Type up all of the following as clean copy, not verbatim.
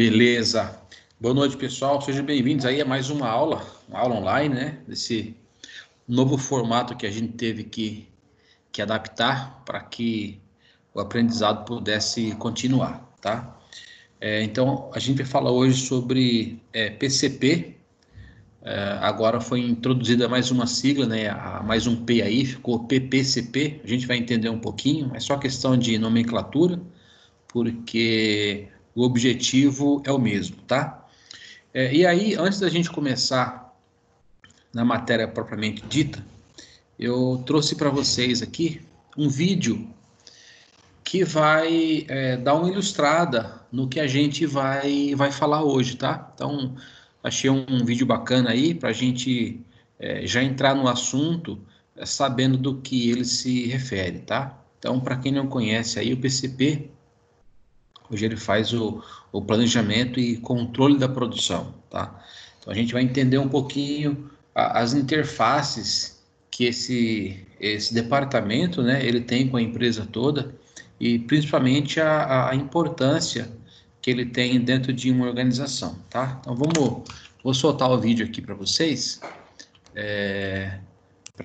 Beleza. Boa noite, pessoal. Sejam bem-vindos aí a mais uma aula online, né? Desse novo formato que a gente teve que adaptar para que o aprendizado pudesse continuar, tá? Então, a gente vai falar hoje sobre PCP. Agora foi introduzida mais uma sigla, né? Mais um P aí, ficou PPCP. A gente vai entender um pouquinho, é só questão de nomenclatura, porque o objetivo é o mesmo, tá? E aí, antes da gente começar na matéria propriamente dita, eu trouxe para vocês aqui um vídeo que vai dar uma ilustrada no que a gente vai falar hoje, tá? Então, achei um vídeo bacana aí para a gente já entrar no assunto sabendo do que ele se refere, tá? Então, para quem não conhece aí, o PCP, hoje ele faz o planejamento e controle da produção, tá? Então a gente vai entender um pouquinho as interfaces que esse departamento, né, ele tem com a empresa toda e principalmente a importância que ele tem dentro de uma organização, tá? Então vou soltar o vídeo aqui para vocês,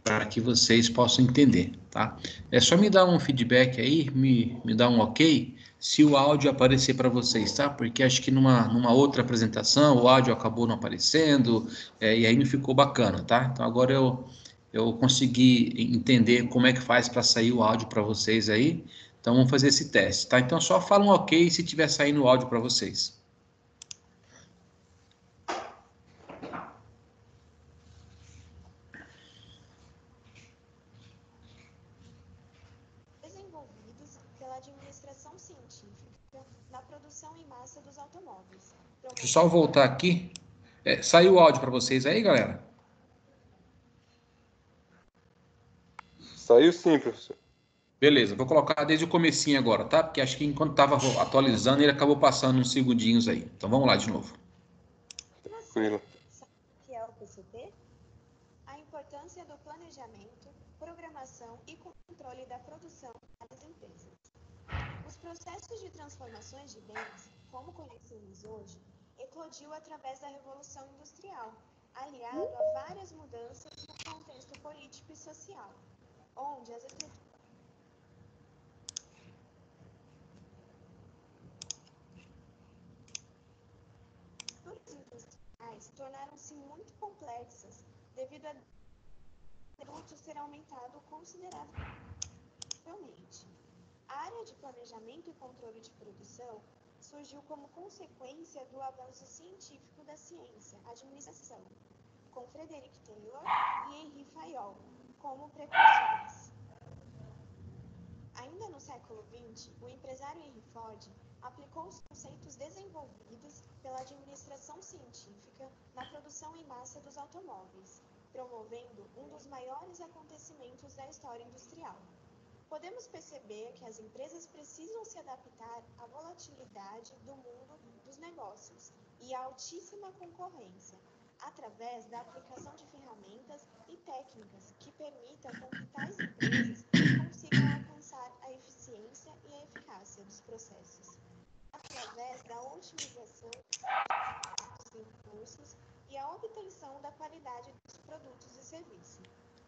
para que vocês possam entender, tá? É só me dar um feedback aí, me dar um ok, se o áudio aparecer para vocês, tá? Porque acho que numa outra apresentação o áudio acabou não aparecendo, e aí não ficou bacana, tá? Então agora eu consegui entender como é que faz para sair o áudio para vocês aí, então vamos fazer esse teste, tá? Então só fala um ok se tiver saindo o áudio para vocês. Desenvolvidos pela administração científica na produção em massa dos automóveis. Deixa eu só voltar aqui. Saiu o áudio para vocês aí, galera? Saiu sim, professor. Beleza, vou colocar desde o comecinho agora, tá? Porque acho que enquanto estava atualizando, ele acabou passando uns segundinhos aí. Então vamos lá de novo. Tranquilo. Sabe o que é o PCP? A importância do planejamento, programação e controle da produção das empresas. Os processos de transformações de bens, como conhecemos hoje, eclodiu através da Revolução Industrial, aliado a várias mudanças no contexto político e social, onde as estruturas industriais tornaram-se muito complexas devido a produtos ter aumentado consideravelmente. A área de planejamento e controle de produção surgiu como consequência do avanço científico da ciência, administração, com Frederick Taylor e Henri Fayol como precursores. Ainda no século XX, o empresário Henry Ford aplicou os conceitos desenvolvidos pela administração científica na produção em massa dos automóveis, promovendo um dos maiores acontecimentos da história industrial. Podemos perceber que as empresas precisam se adaptar à volatilidade do mundo dos negócios e à altíssima concorrência, através da aplicação de ferramentas e técnicas que permitam que tais empresas consigam alcançar a eficiência e a eficácia dos processos, através da otimização dos recursos e a obtenção da qualidade dos produtos e serviços.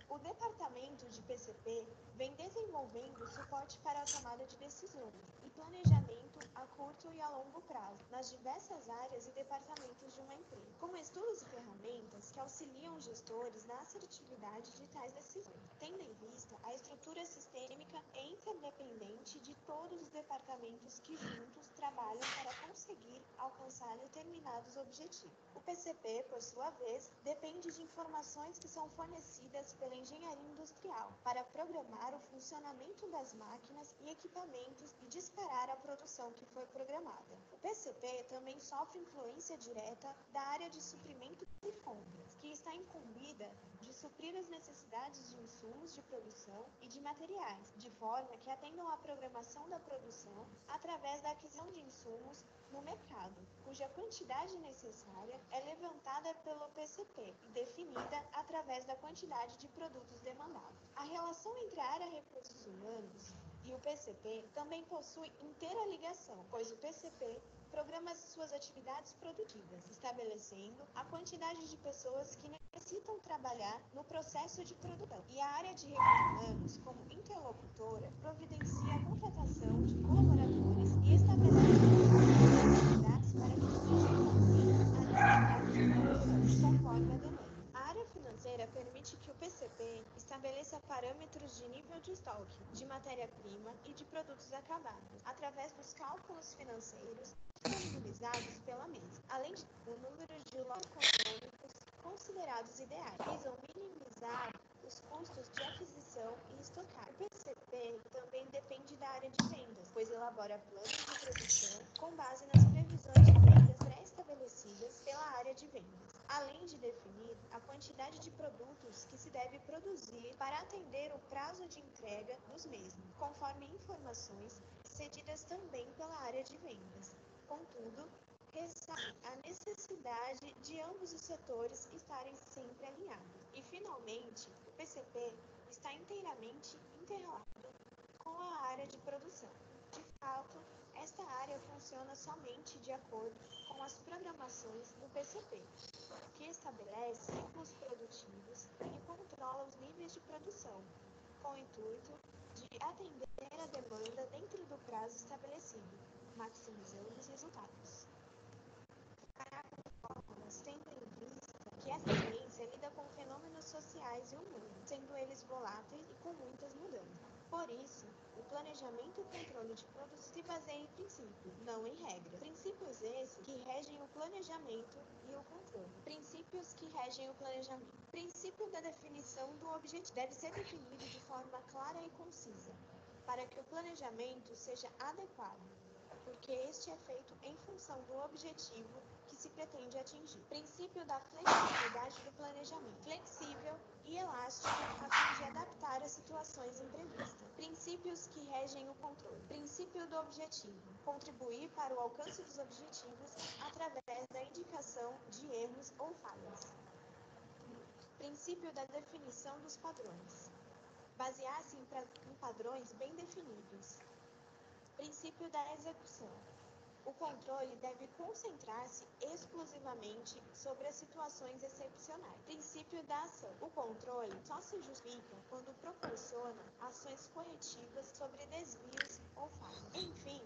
O departamento de PCP vem desenvolvendo suporte para a tomada de decisões e planejamento a curto e a longo prazo nas diversas áreas e departamentos de uma empresa, com estudos e ferramentas que auxiliam os gestores na assertividade de tais decisões, tendo em vista a estrutura sistêmica e interdependente de todos os departamentos que juntos trabalham para conseguir alcançar determinados objetivos. O PCP, por sua vez, depende de informações que são fornecidas pela engenharia industrial para programar o funcionamento das máquinas e equipamentos e disparar a produção que foi programada. O PCP também sofre influência direta da área de suprimento e compras, que está incumbida de suprir as necessidades de insumos de produção e de materiais, de forma que atendam à programação da produção através da aquisição de insumos no mercado, cuja quantidade necessária é levantada pelo PCP e definida através da quantidade de produtos demandados. A relação entre a área recursos humanos E o PCP também possui inteira ligação, pois o PCP programa suas atividades produtivas, estabelecendo a quantidade de pessoas que necessitam trabalhar no processo de produção. E a área de recursos humanos, como interlocutora, providencia a contratação de colaboradores e estabelece atividades para que sejam a necessidade de produção conforme a demanda. A área financeira permite que o PCP estabeleça parâmetros de nível de estoque, de matéria-prima e de produtos acabados, através dos cálculos financeiros disponibilizados pela mesa, além do número de lotes econômicos considerados ideais, visam minimizar os custos de aquisição e estocagem. O PCP também depende da área de vendas, pois elabora planos de produção com base nas previsões de vendas pré-estabelecidas pela área de vendas, além de definir a quantidade de produtos que se deve produzir para atender o prazo de entrega dos mesmos, conforme informações cedidas também pela área de vendas. Contudo, ressalta a necessidade de ambos os setores estarem sempre alinhados. E, finalmente, o PCP está inteiramente interrelado com a área de produção. De fato, esta área funciona somente de acordo com as programações do PCP, que estabelece ciclos produtivos e controla os níveis de produção, com o intuito de atender a demanda dentro do prazo estabelecido, maximizando os resultados. Tendo em vista que essa ciência lida com fenômenos sociais e humanos, sendo eles voláteis e com muitas mudanças. Por isso, o planejamento e controle de produtos se baseia em princípios, não em regras. Princípios esses que regem o planejamento e o controle. Princípios que regem o planejamento. Princípio da definição do objetivo deve ser definido de forma clara e concisa, para que o planejamento seja adequado, porque este é feito em função do objetivo que se pretende atingir. Princípio da flexibilidade do planejamento. Flexível e elástico a fim de adaptar a situações imprevistas. Princípios que regem o controle. Princípio do objetivo. Contribuir para o alcance dos objetivos através da indicação de erros ou falhas. Princípio da definição dos padrões. Basear-se em padrões bem definidos. Princípio da execução. O controle deve concentrar-se exclusivamente sobre as situações excepcionais. Princípio da ação. O controle só se justifica quando proporciona ações corretivas sobre desvios ou falhas. Enfim,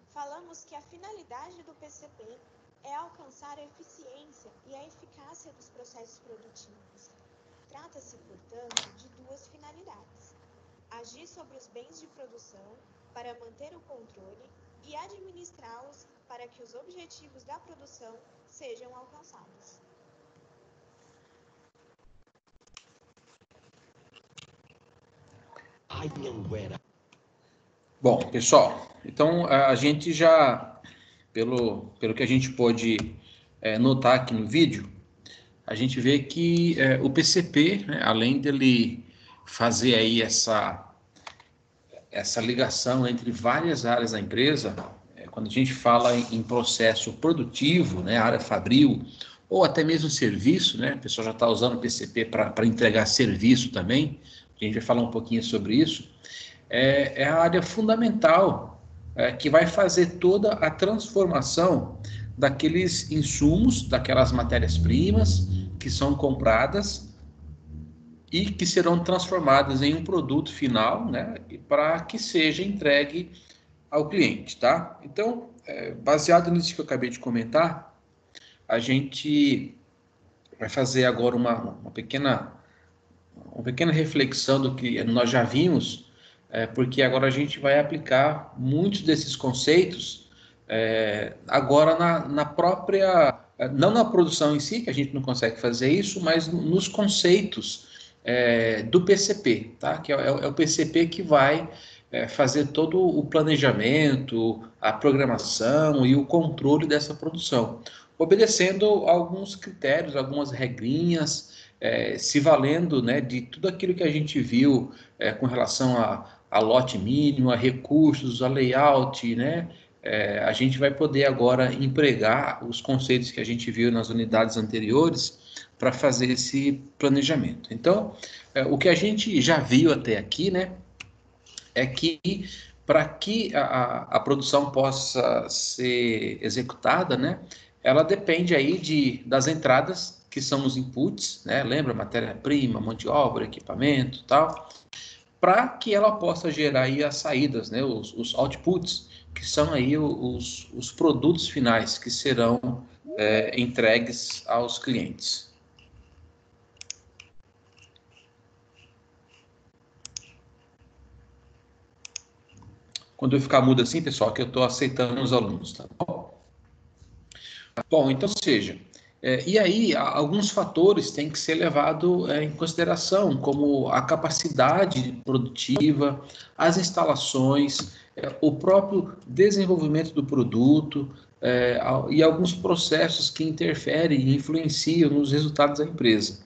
falamos que a finalidade do PCP é alcançar a eficiência e a eficácia dos processos produtivos. Trata-se, portanto, de duas finalidades: agir sobre os bens de produção para manter o controle e administrá-los para que os objetivos da produção sejam alcançados. Bom, pessoal, então a gente já, pelo que a gente pôde notar aqui no vídeo, a gente vê que o PCP, né, além dele fazer aí essa ligação entre várias áreas da empresa, quando a gente fala em processo produtivo, né, área fabril, ou até mesmo serviço, né, o pessoal já está usando o PCP para entregar serviço também, a gente vai falar um pouquinho sobre isso, é a área fundamental que vai fazer toda a transformação daqueles insumos, daquelas matérias-primas que são compradas e que serão transformadas em um produto final, né, para que seja entregue ao cliente, tá? Então, baseado nisso que eu acabei de comentar, a gente vai fazer agora uma pequena reflexão do que nós já vimos, porque agora a gente vai aplicar muitos desses conceitos agora na própria, não na produção em si, que a gente não consegue fazer isso, mas nos conceitos do PCP, tá? Que é o PCP que vai fazer todo o planejamento, a programação e o controle dessa produção, obedecendo alguns critérios, algumas regrinhas, se valendo, né, de tudo aquilo que a gente viu com relação a lote mínimo, a recursos, a layout, né? A gente vai poder agora empregar os conceitos que a gente viu nas unidades anteriores para fazer esse planejamento. Então, o que a gente já viu até aqui, né, é que para que a produção possa ser executada, né, ela depende aí das entradas, que são os inputs, né, lembra, matéria-prima, mão de obra, equipamento, tal, para que ela possa gerar aí as saídas, né, os outputs, que são aí os produtos finais que serão entregues aos clientes. Quando eu ficar mudo assim, pessoal, que eu estou aceitando os alunos, tá bom? Bom, então, seja, e aí alguns fatores têm que ser levados em consideração, como a capacidade produtiva, as instalações, o próprio desenvolvimento do produto, e alguns processos que interferem e influenciam nos resultados da empresa.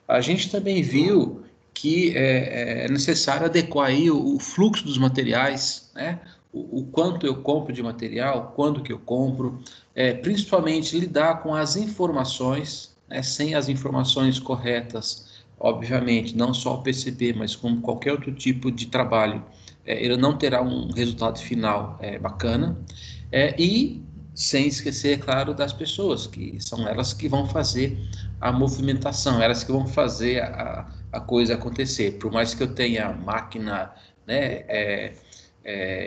A gente também viu que é necessário adequar aí o fluxo dos materiais, né? O quanto eu compro de material, quando que eu compro, principalmente lidar com as informações, né? Sem as informações corretas, obviamente, não só o PCB, mas como qualquer outro tipo de trabalho, ele não terá um resultado final bacana. E sem esquecer, é claro, das pessoas, que são elas que vão fazer a movimentação, elas que vão fazer a coisa acontecer. Por mais que eu tenha máquina, né,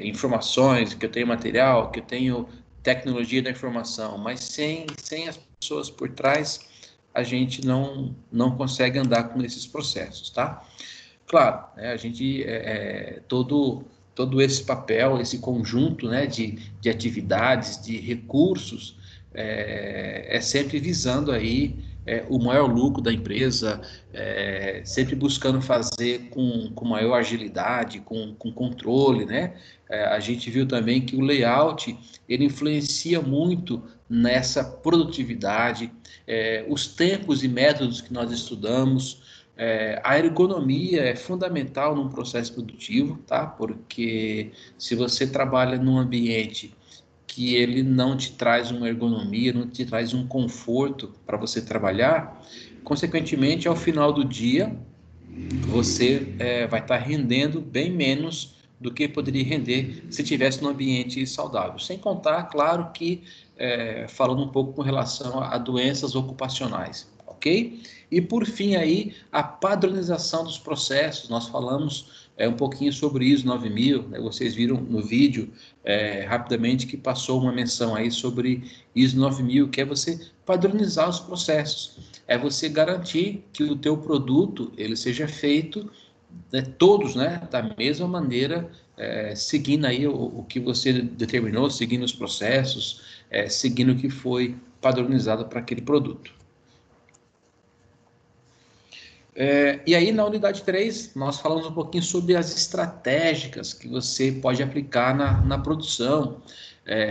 informações, que eu tenha material, que eu tenho tecnologia da informação, mas sem as pessoas por trás, a gente não consegue andar com esses processos, tá? Claro, né, a gente, todo esse papel, esse conjunto, né, de atividades, de recursos, sempre visando aí o maior lucro da empresa, sempre buscando fazer com maior agilidade, com controle, né? A gente viu também que o layout, ele influencia muito nessa produtividade, os tempos e métodos que nós estudamos, a ergonomia é fundamental num processo produtivo, tá? Porque se você trabalha num ambiente que ele não te traz uma ergonomia, não te traz um conforto para você trabalhar, consequentemente, ao final do dia, você vai estar rendendo bem menos do que poderia render se tivesse num ambiente saudável. Sem contar, claro, que falando um pouco com relação a doenças ocupacionais, ok? E por fim aí, a padronização dos processos. Nós falamos um pouquinho sobre ISO 9000, né? Vocês viram no vídeo rapidamente que passou uma menção aí sobre ISO 9000, que é você padronizar os processos, é você garantir que o teu produto ele seja feito, né, todos, né, da mesma maneira, seguindo aí o que você determinou, seguindo os processos, seguindo o que foi padronizado para aquele produto. E aí, na unidade 3, nós falamos um pouquinho sobre as estratégicas que você pode aplicar na produção.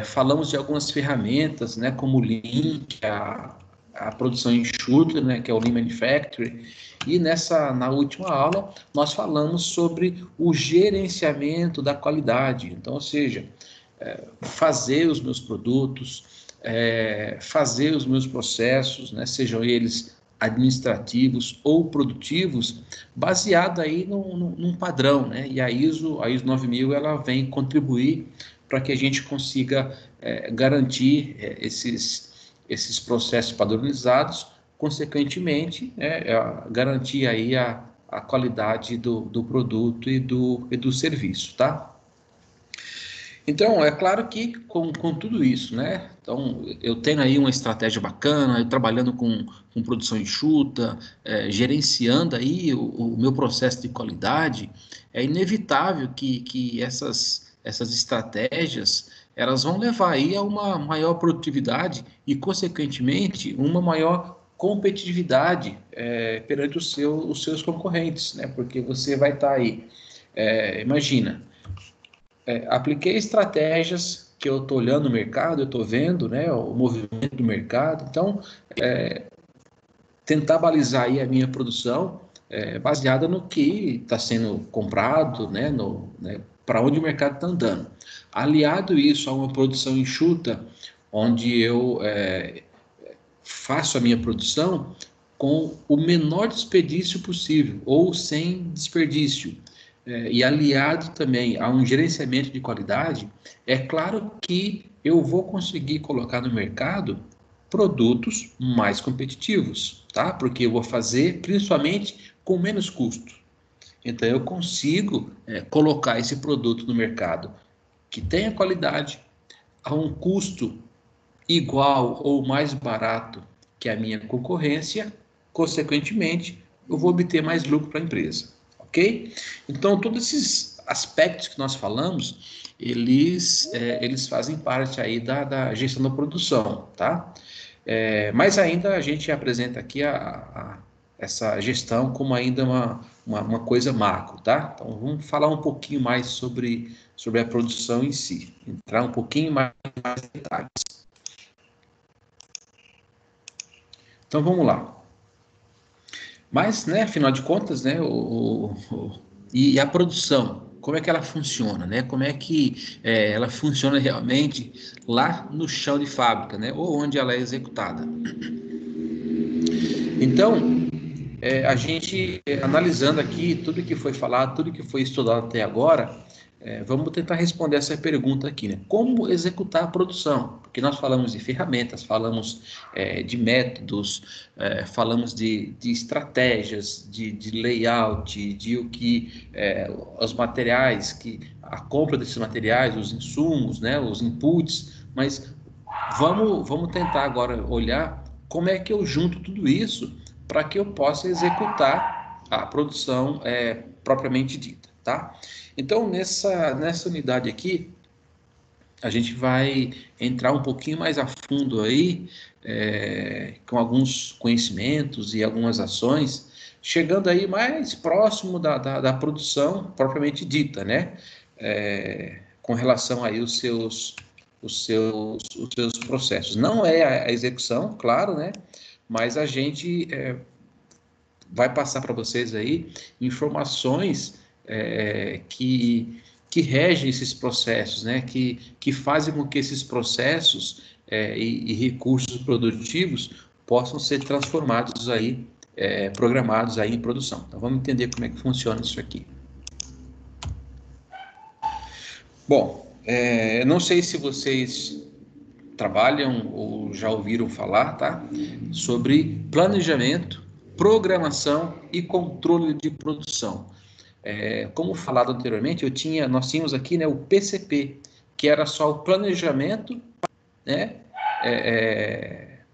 Falamos de algumas ferramentas, né, como o Lean, que é a produção enxuta, né, que é o Lean Manufacturing. E na última aula, nós falamos sobre o gerenciamento da qualidade. Então, ou seja, fazer os meus produtos, fazer os meus processos, né, sejam eles administrativos ou produtivos, baseado aí num padrão, né? E a ISO 9000, ela vem contribuir para que a gente consiga garantir esses processos padronizados, consequentemente, garantir aí a qualidade do produto e do serviço, tá? Então, é claro que com tudo isso, né? Então, eu tenho aí uma estratégia bacana, eu trabalhando com produção enxuta, gerenciando aí o meu processo de qualidade, é inevitável que essas estratégias, elas vão levar aí a uma maior produtividade e, consequentemente, uma maior competitividade perante os seus concorrentes, né? Porque você vai estar aí, imagina, apliquei estratégias que eu estou olhando o mercado, eu estou vendo, né, o movimento do mercado. Então, tentar balizar aí a minha produção baseada no que está sendo comprado, né, para onde o mercado está andando. Aliado isso a uma produção enxuta, onde eu faço a minha produção com o menor desperdício possível, ou sem desperdício. e aliado também a um gerenciamento de qualidade, é claro que eu vou conseguir colocar no mercado produtos mais competitivos, tá? Porque eu vou fazer principalmente com menos custo. Então eu consigo colocar esse produto no mercado que tenha qualidade a um custo igual ou mais barato que a minha concorrência, consequentemente, eu vou obter mais lucro para a empresa, ok? Então, todos esses aspectos que nós falamos, eles fazem parte aí da gestão da produção, tá? Mas ainda a gente apresenta aqui essa gestão como ainda uma coisa macro, tá? Então, vamos falar um pouquinho mais sobre a produção em si, entrar um pouquinho mais em detalhes. Então vamos lá. Mas, né, afinal de contas, né, e a produção, como é que ela funciona, né? Como é que ela funciona realmente lá no chão de fábrica, né? Ou onde ela é executada. Então, a gente analisando aqui tudo que foi falado, tudo que foi estudado até agora, vamos tentar responder essa pergunta aqui, né? Como executar a produção? Porque nós falamos de ferramentas, falamos de métodos, falamos de estratégias, de layout, de o que os materiais, a compra desses materiais, os insumos, né? Os inputs, mas vamos tentar agora olhar como é que eu junto tudo isso para que eu possa executar a produção propriamente dita, tá? Então, nessa unidade aqui, a gente vai entrar um pouquinho mais a fundo aí, com alguns conhecimentos e algumas ações, chegando aí mais próximo da produção propriamente dita, né? Com relação aí os seus processos. Não é a execução, claro, né? Mas a gente vai passar para vocês aí informações que regem esses processos, né? Que fazem com que esses processos e recursos produtivos possam ser transformados aí, programados aí em produção. Então vamos entender como é que funciona isso aqui. Bom, não sei se vocês trabalham ou já ouviram falar, tá? Sobre planejamento, programação e controle de produção. Como falado anteriormente, nós tínhamos aqui, né, o PCP, que era só o planejamento, né?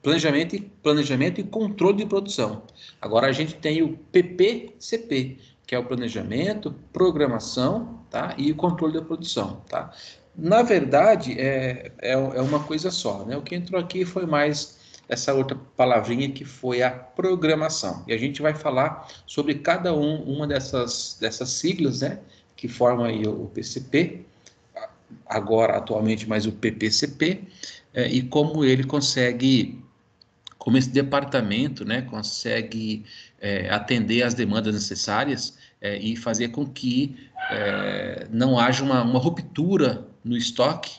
Planejamento e controle de produção. Agora a gente tem o PPCP, que é o planejamento, programação, tá? E o controle da produção, tá? Na verdade, é uma coisa só, né? O que entrou aqui foi mais essa outra palavrinha que foi a programação. E a gente vai falar sobre cada uma dessas siglas, né? Que formam aí o PCP, agora atualmente mais o PPCP, e como esse departamento, né, consegue atender às demandas necessárias e fazer com que não haja uma ruptura no estoque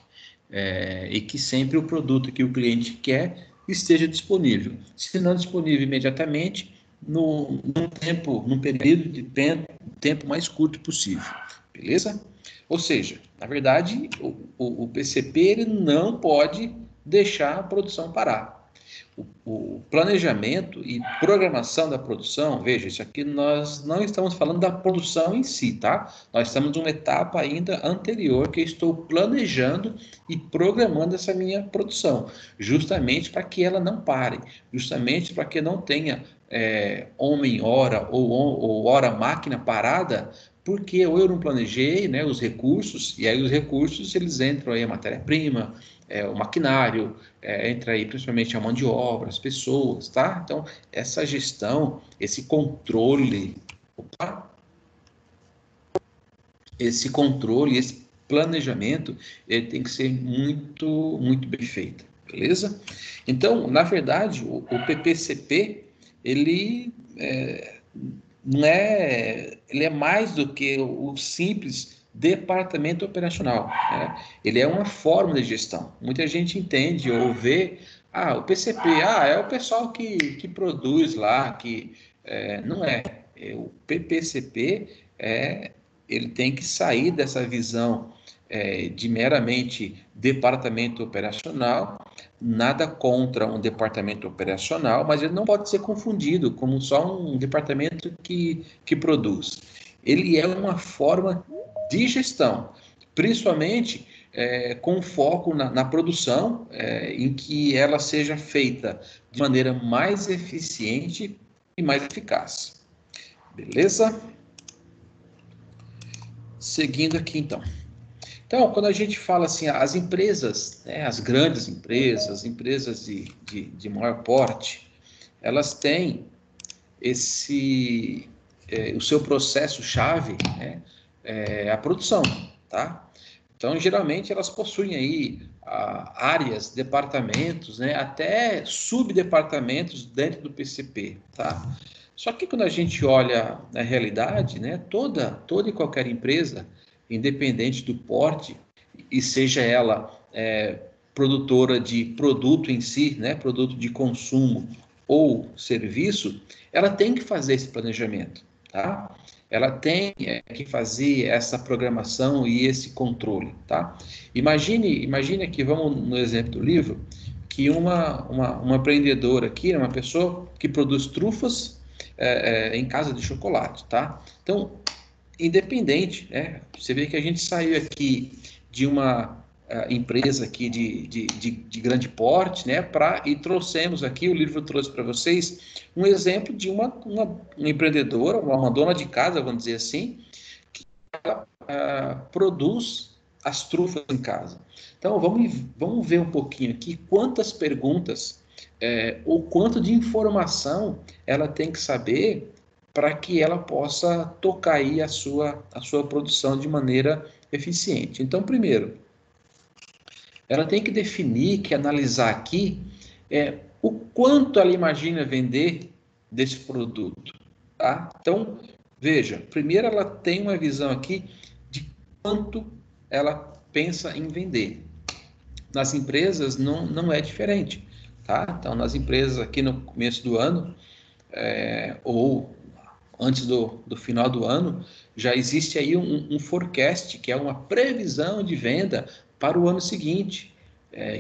e que sempre o produto que o cliente quer esteja disponível. Se não disponível imediatamente, num período de tempo mais curto possível, beleza? Ou seja, na verdade, o PCP ele não pode deixar a produção parar. O planejamento e programação da produção, veja, isso aqui nós não estamos falando da produção em si, tá? Nós estamos numa etapa ainda anterior que eu estou planejando e programando essa minha produção, justamente para que ela não pare, justamente para que não tenha homem-hora ou hora-máquina parada, porque ou eu não planejei, né, os recursos, e aí os recursos eles entram aí a matéria-prima, o maquinário, entra aí principalmente a mão de obra, as pessoas, tá? Então, essa gestão, esse controle, esse planejamento, ele tem que ser muito, muito bem feito, beleza? Então, na verdade, o PPCP, ele ele é mais do que o simples departamento operacional, né? Ele é uma forma de gestão. Muita gente entende ou vê, o PCP, é o pessoal que produz lá, não é. O PPCP ele tem que sair dessa visão de meramente departamento operacional, nada contra um departamento operacional, mas ele não pode ser confundido como só um departamento que produz. Ele é uma forma de gestão, principalmente com foco na produção, em que ela seja feita de maneira mais eficiente e mais eficaz. Beleza? Seguindo aqui, então. Então, quando a gente fala assim, as empresas, né, as grandes empresas, as empresas de maior porte, elas têm o seu processo-chave, né, a produção, tá? Então, geralmente, elas possuem aí áreas, departamentos, né, até subdepartamentos dentro do PCP, tá? Só que quando a gente olha na realidade, né, toda e qualquer empresa, independente do porte, e seja ela produtora de produto em si, né, produto de consumo ou serviço, ela tem que fazer esse planejamento, tá? Ela tem que fazer essa programação e esse controle, tá? Imagine aqui, vamos no exemplo do livro, que uma empreendedora aqui, uma pessoa que produz trufas em casa de chocolate, tá? Então, independente, né? Você vê que a gente saiu aqui de uma empresa aqui de grande porte, né? E trouxemos aqui, o livro trouxe para vocês um exemplo de uma empreendedora, uma dona de casa, vamos dizer assim, que produz as trufas em casa. Então, vamos ver um pouquinho aqui quantas perguntas ou quanto de informação ela tem que saber para que ela possa tocar aí a sua produção de maneira eficiente. Então, primeiro, ela tem que definir, que analisar aqui o quanto ela imagina vender desse produto, tá? Então, veja, primeiro ela tem uma visão aqui de quanto ela pensa em vender. Nas empresas não é diferente, tá? Então, nas empresas aqui no começo do ano, ou antes do final do ano, já existe aí um forecast, que é uma previsão de venda para o ano seguinte,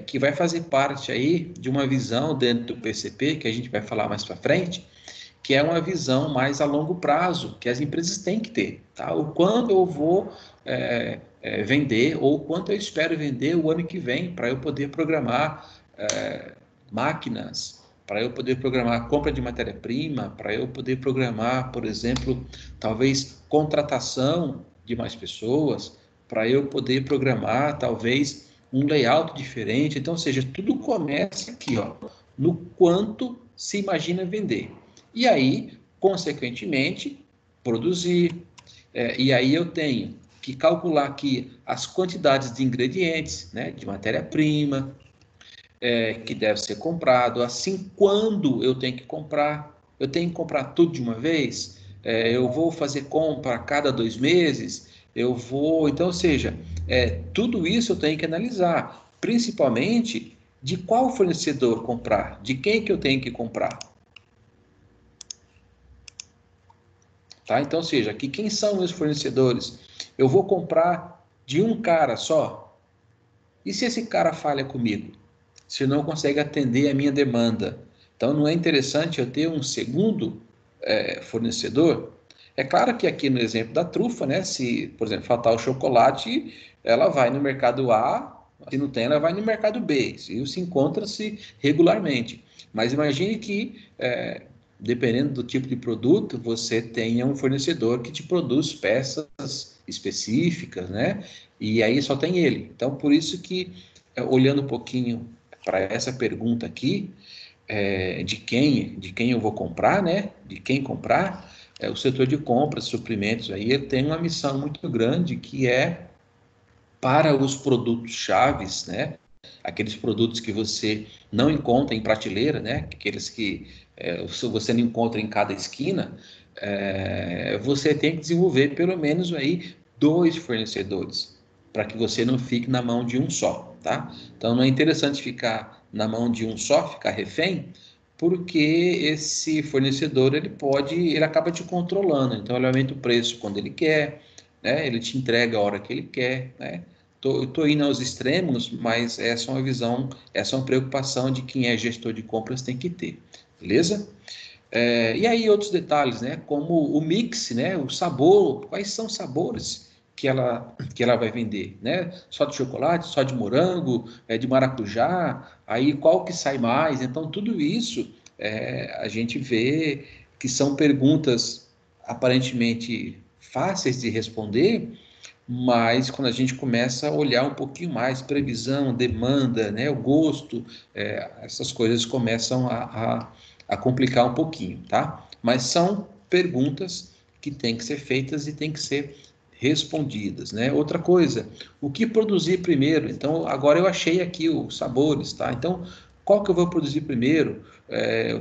que vai fazer parte aí de uma visão dentro do PCP, que a gente vai falar mais para frente, que é uma visão mais a longo prazo, que as empresas têm que ter, tá? O quanto eu vou vender, ou quanto eu espero vender o ano que vem, para eu poder programar máquinas, para eu poder programar a compra de matéria-prima, para eu poder programar, por exemplo, talvez contratação de mais pessoas, para eu poder programar, talvez, um layout diferente. Então, ou seja, tudo começa aqui, ó, no quanto se imagina vender. E aí, consequentemente, produzir. E aí eu tenho que calcular aqui as quantidades de ingredientes, né, de matéria-prima, que deve ser comprado, assim, quando eu tenho que comprar. Eu tenho que comprar tudo de uma vez? Eu vou fazer compra a cada 2 meses? Então, ou seja, tudo isso eu tenho que analisar, principalmente de qual fornecedor comprar, de quem que eu tenho que comprar. Tá? Então, ou seja, aqui quem são meus fornecedores? Eu vou comprar de um cara só? E se esse cara falha comigo? Se não consegue atender a minha demanda? Então, não é interessante eu ter um segundo fornecedor? É claro que aqui no exemplo da trufa, né? Se, por exemplo, faltar o chocolate, ela vai no mercado A, se não tem, ela vai no mercado B. Isso se encontra-se regularmente. Mas imagine que dependendo do tipo de produto, você tenha um fornecedor que te produz peças específicas, né? E aí só tem ele. Então, por isso que, olhando um pouquinho para essa pergunta aqui, de quem eu vou comprar, né? De quem comprar, o setor de compras, suprimentos, aí ele tem uma missão muito grande, que é para os produtos chaves, né? Aqueles produtos que você não encontra em prateleira, né? Aqueles que você não encontra em cada esquina, você tem que desenvolver pelo menos aí 2 fornecedores, para que você não fique na mão de um só, tá? Então não é interessante ficar na mão de um só, ficar refém, porque esse fornecedor ele acaba te controlando, então ele aumenta o preço quando ele quer, né? Ele te entrega a hora que ele quer, né? Eu tô indo aos extremos, mas essa é uma visão, essa é uma preocupação de quem é gestor de compras tem que ter, beleza? E aí outros detalhes, né? Como o mix, né? O sabor, quais são os sabores que ela vai vender, né? Só de chocolate, só de morango, de maracujá, aí qual que sai mais? Então tudo isso a gente vê que são perguntas aparentemente fáceis de responder, mas quando a gente começa a olhar um pouquinho mais, previsão, demanda, né, o gosto, essas coisas começam a complicar um pouquinho, tá? Mas são perguntas que têm que ser feitas e têm que ser respondidas, né? Outra coisa, o que produzir primeiro? Então, agora eu achei aqui os sabores, tá? Então, qual que eu vou produzir primeiro?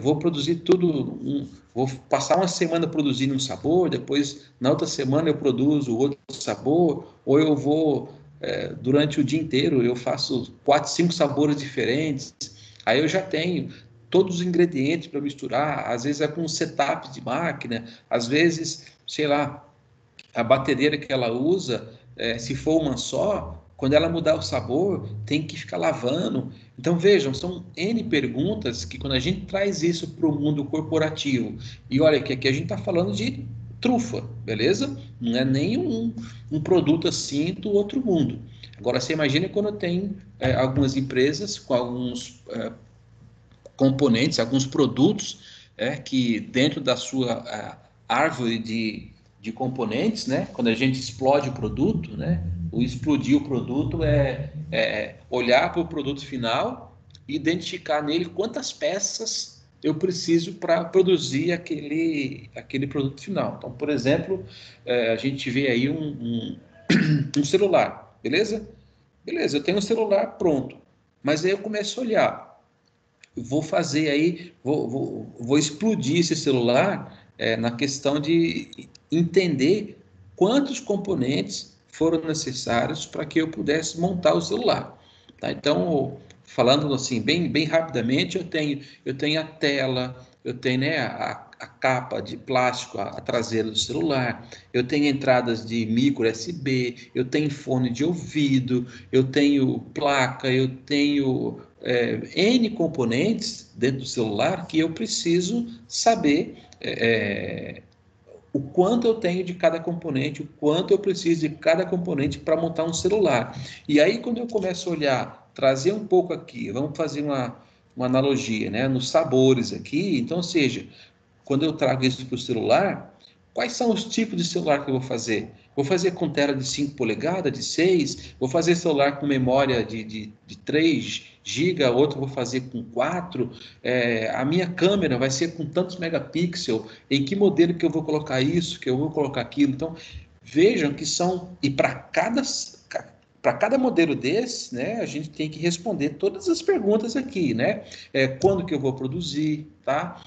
Vou produzir tudo, vou passar uma semana produzindo um sabor, depois na outra semana eu produzo outro sabor, ou eu vou durante o dia inteiro eu faço 4, 5 sabores diferentes. Aí eu já tenho todos os ingredientes para misturar, às vezes é com um setup de máquina, às vezes, sei lá, a batedeira que ela usa, se for uma só, quando ela mudar o sabor, tem que ficar lavando. Então, vejam, são N perguntas que quando a gente traz isso para o mundo corporativo, e olha que aqui a gente está falando de trufa, beleza? Não é nem um produto assim do outro mundo. Agora, você imagina quando tem algumas empresas com alguns componentes, alguns produtos que dentro da sua árvore de componentes, né? Quando a gente explode o produto, né? O explodir o produto é olhar para o produto final e identificar nele quantas peças eu preciso para produzir aquele produto final. Então, por exemplo, a gente vê aí um celular, beleza? Beleza, eu tenho um celular pronto, mas aí eu começo a olhar, vou fazer aí, vou explodir esse celular na questão de entender quantos componentes foram necessários para que eu pudesse montar o celular. Tá? Então, falando assim, bem rapidamente, eu tenho a tela, eu tenho, né, a capa de plástico, a traseira do celular, eu tenho entradas de micro USB, eu tenho fone de ouvido, eu tenho placa, eu tenho N componentes dentro do celular que eu preciso saber o quanto eu tenho de cada componente, o quanto eu preciso de cada componente para montar um celular. E aí, quando eu começo a olhar, trazer um pouco aqui, vamos fazer uma analogia, né, nos sabores aqui, então, ou seja, quando eu trago isso para o celular, quais são os tipos de celular que eu vou fazer? Vou fazer com tela de 5 polegadas, de 6, vou fazer celular com memória de 3 GB, outro vou fazer com 4, a minha câmera vai ser com tantos megapixels, em que modelo que eu vou colocar isso, que eu vou colocar aquilo. Então, vejam que são, e para cada modelo desse, né, a gente tem que responder todas as perguntas aqui, né? Quando que eu vou produzir, tá?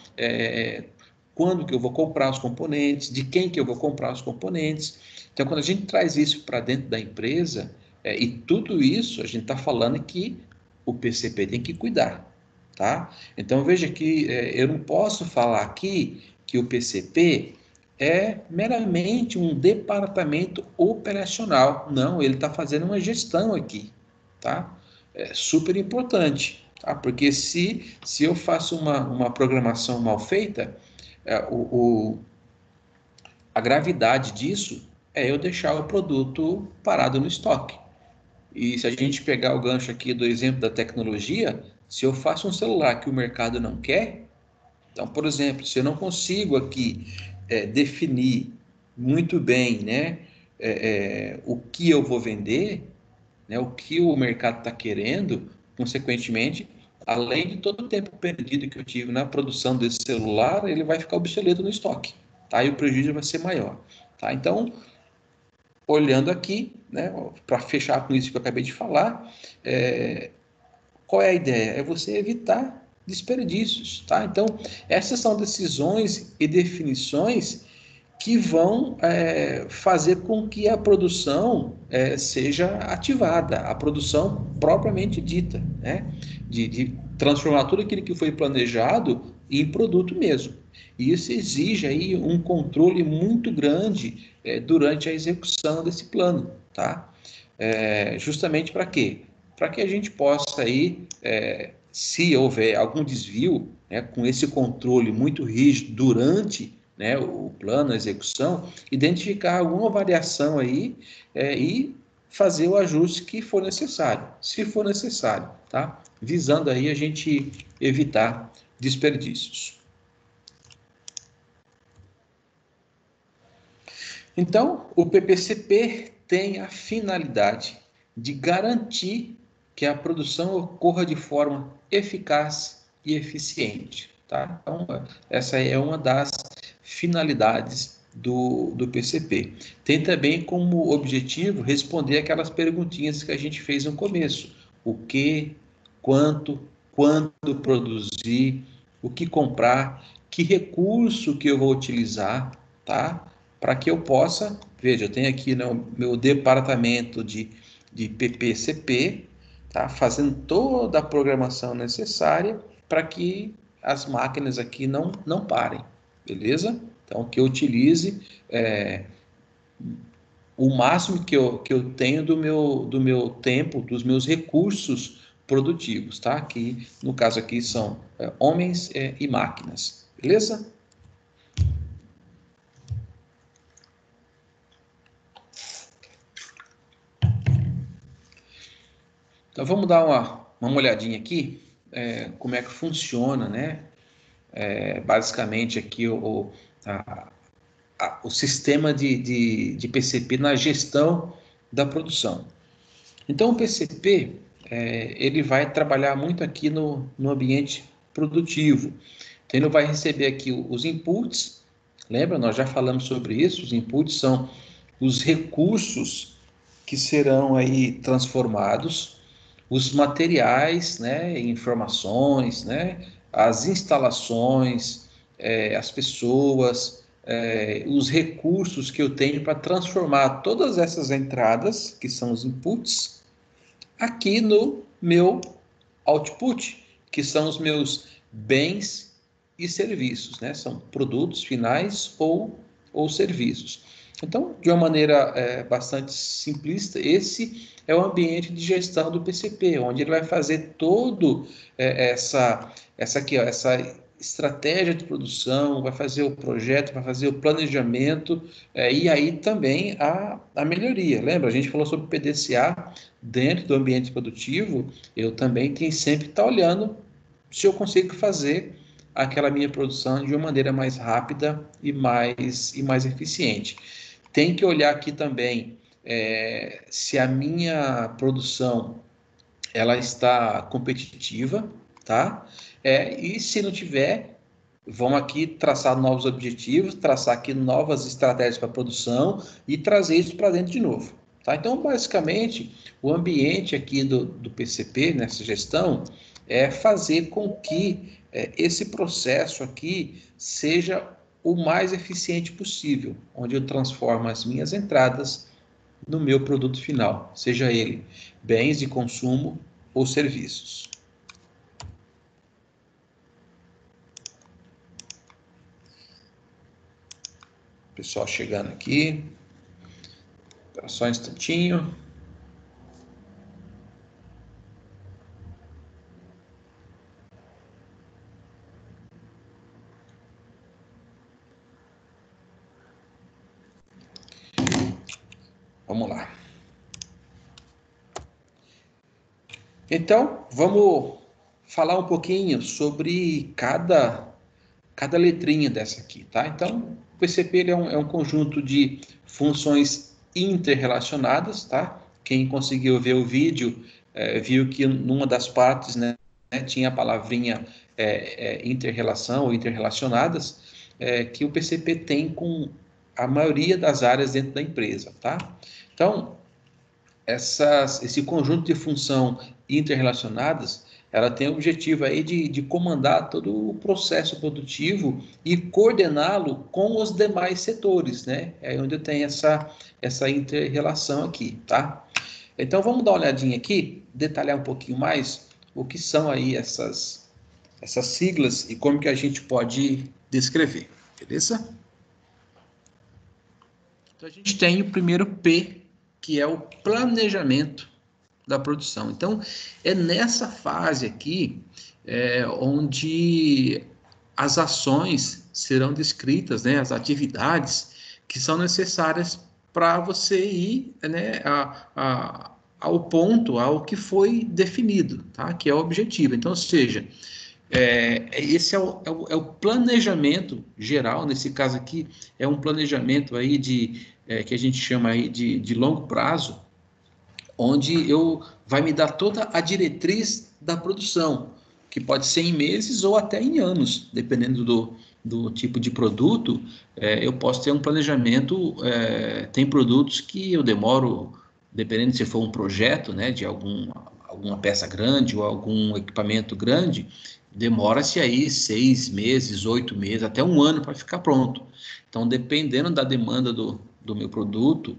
Quando que eu vou comprar os componentes, de quem que eu vou comprar os componentes. Então, quando a gente traz isso para dentro da empresa, e tudo isso, a gente está falando que o PCP tem que cuidar, tá? Então, veja que eu não posso falar aqui que o PCP é meramente um departamento operacional. Não, ele está fazendo uma gestão aqui, tá? É super importante, tá? Porque se eu faço uma programação mal feita, é, o, o, a gravidade disso é eu deixar o produto parado no estoque. E se a gente pegar o gancho aqui do exemplo da tecnologia, se eu faço um celular que o mercado não quer, então, por exemplo, se eu não consigo aqui definir muito bem, né, o que eu vou vender, né, o que o mercado está querendo, consequentemente, além de todo o tempo perdido que eu tive na produção desse celular, ele vai ficar obsoleto no estoque, tá? E o prejuízo vai ser maior, tá? Então, olhando aqui, né, para fechar com isso que eu acabei de falar, qual é a ideia? É você evitar desperdícios, tá? Então, essas são decisões e definições que vão fazer com que a produção seja ativada, a produção propriamente dita, né? De transformar tudo aquilo que foi planejado em produto mesmo. E isso exige aí um controle muito grande durante a execução desse plano, tá? Justamente para quê? Para que a gente possa aí, se houver algum desvio, né, com esse controle muito rígido durante, né, o plano, a execução, identificar alguma variação aí e fazer o ajuste que for necessário, se for necessário, tá? Visando aí a gente evitar desperdícios. Então, o PPCP tem a finalidade de garantir que a produção ocorra de forma eficaz e eficiente, tá? Então, essa é uma das finalidades do PCP. Tem também como objetivo responder aquelas perguntinhas que a gente fez no começo. O que, quanto, quando produzir, o que comprar, que recurso que eu vou utilizar, tá? Para que eu possa, veja, eu tenho aqui, né, o meu departamento de PPCP, tá? Fazendo toda a programação necessária para que as máquinas aqui não parem, beleza? Então, que eu utilize o máximo que eu tenho do meu tempo, dos meus recursos produtivos, tá? Que no caso aqui são homens e máquinas, beleza? Então vamos dar uma olhadinha aqui, como é que funciona, né? Basicamente aqui o sistema de PCP na gestão da produção. Então o PCP ele vai trabalhar muito aqui no ambiente produtivo. Então ele vai receber aqui os inputs, lembra? Nós já falamos sobre isso, os inputs são os recursos que serão aí transformados, os materiais, né, informações, né, as instalações, as pessoas, os recursos que eu tenho para transformar todas essas entradas, que são os inputs, aqui no meu output, que são os meus bens e serviços, né? São produtos finais ou serviços. Então, de uma maneira bastante simplista, esse é o ambiente de gestão do PCP, onde ele vai fazer todo essa aqui, ó, essa estratégia de produção, vai fazer o projeto, vai fazer o planejamento e aí também a melhoria. Lembra, a gente falou sobre PDCA dentro do ambiente produtivo, eu também tenho sempre que estar olhando se eu consigo fazer aquela minha produção de uma maneira mais rápida e mais eficiente. Tem que olhar aqui também se a minha produção ela está competitiva, tá? E se não tiver, vamos aqui traçar novos objetivos, traçar aqui novas estratégias para produção e trazer isso para dentro de novo. Tá? Então, basicamente, o ambiente aqui do PCP, nessa gestão, é fazer com que esse processo aqui seja o mais eficiente possível, onde eu transformo as minhas entradas no meu produto final, seja ele bens de consumo ou serviços. Pessoal chegando aqui, só um instantinho. Vamos lá. Então, vamos falar um pouquinho sobre cada letrinha dessa aqui, tá? Então, o PCP ele é um conjunto de funções interrelacionadas, tá? Quem conseguiu ver o vídeo viu que numa das partes, né, tinha a palavrinha inter-relação ou interrelacionadas, que o PCP tem com a maioria das áreas dentro da empresa, tá? Então, esse conjunto de função interrelacionadas, ela tem o objetivo aí de comandar todo o processo produtivo e coordená-lo com os demais setores, né? É onde tem essa inter-relação aqui, tá? Então, vamos dar uma olhadinha aqui, detalhar um pouquinho mais o que são aí essas siglas e como que a gente pode descrever, beleza? Então, a gente tem o primeiro P, que é o planejamento da produção. Então, é nessa fase aqui onde as ações serão descritas, né, as atividades que são necessárias para você ir, né, ao ponto, ao que foi definido, tá? Que é o objetivo. Então, ou seja, esse é o planejamento geral, nesse caso aqui, é um planejamento aí que a gente chama aí de longo prazo, onde vai me dar toda a diretriz da produção, que pode ser em meses ou até em anos, dependendo do tipo de produto. Eu posso ter um planejamento, tem produtos que eu demoro, dependendo se for um projeto, né, de alguma peça grande ou algum equipamento grande, demora-se aí 6 meses, 8 meses, até um ano para ficar pronto. Então, dependendo da demanda do meu produto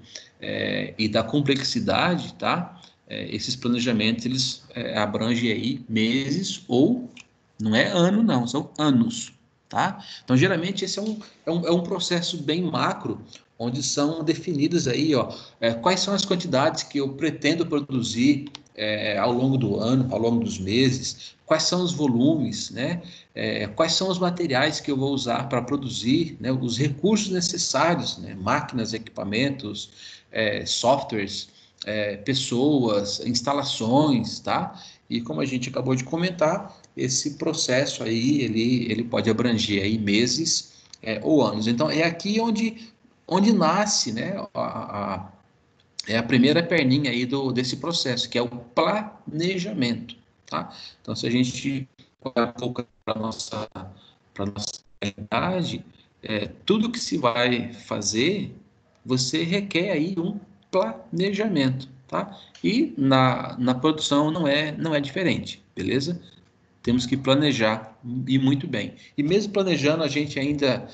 e da complexidade, tá? Esses planejamentos, eles abrangem aí meses ou, não é ano não, são anos, tá? Então, geralmente, esse é um processo bem macro, onde são definidas aí, ó, quais são as quantidades que eu pretendo produzir ao longo do ano, ao longo dos meses, quais são os volumes, né? Quais são os materiais que eu vou usar para produzir, né? Os recursos necessários, né? Máquinas, equipamentos, softwares, pessoas, instalações, tá? E como a gente acabou de comentar, esse processo aí, ele pode abranger aí meses ou anos. Então, é aqui onde nasce, né, é a primeira perninha aí desse processo, que é o planejamento, tá? Então, se a gente olhar um pouco para a nossa realidade, tudo que se vai fazer, você requer aí um planejamento, tá? E na produção não é diferente, beleza? Temos que planejar e muito bem. E mesmo planejando, a gente ainda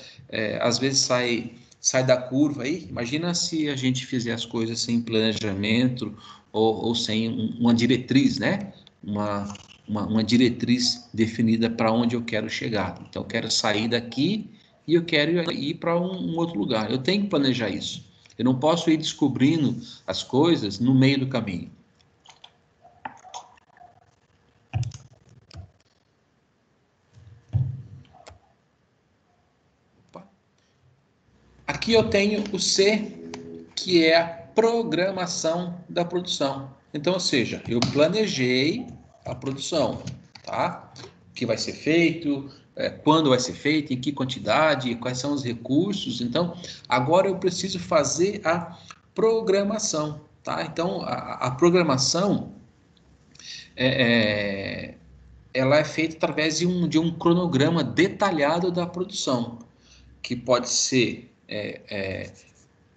às vezes sai da curva aí. Imagina se a gente fizer as coisas sem planejamento ou sem uma diretriz, né? Uma diretriz definida para onde eu quero chegar. Então, eu quero sair daqui e eu quero ir para um outro lugar. Eu tenho que planejar isso. Eu não posso ir descobrindo as coisas no meio do caminho. Aqui eu tenho o C, que é a programação da produção. Então, ou seja, eu planejei a produção, tá? O que vai ser feito, quando vai ser feito, em que quantidade, quais são os recursos. Então, agora eu preciso fazer a programação, tá? Então, a programação ela é feita através de um cronograma detalhado da produção, que pode ser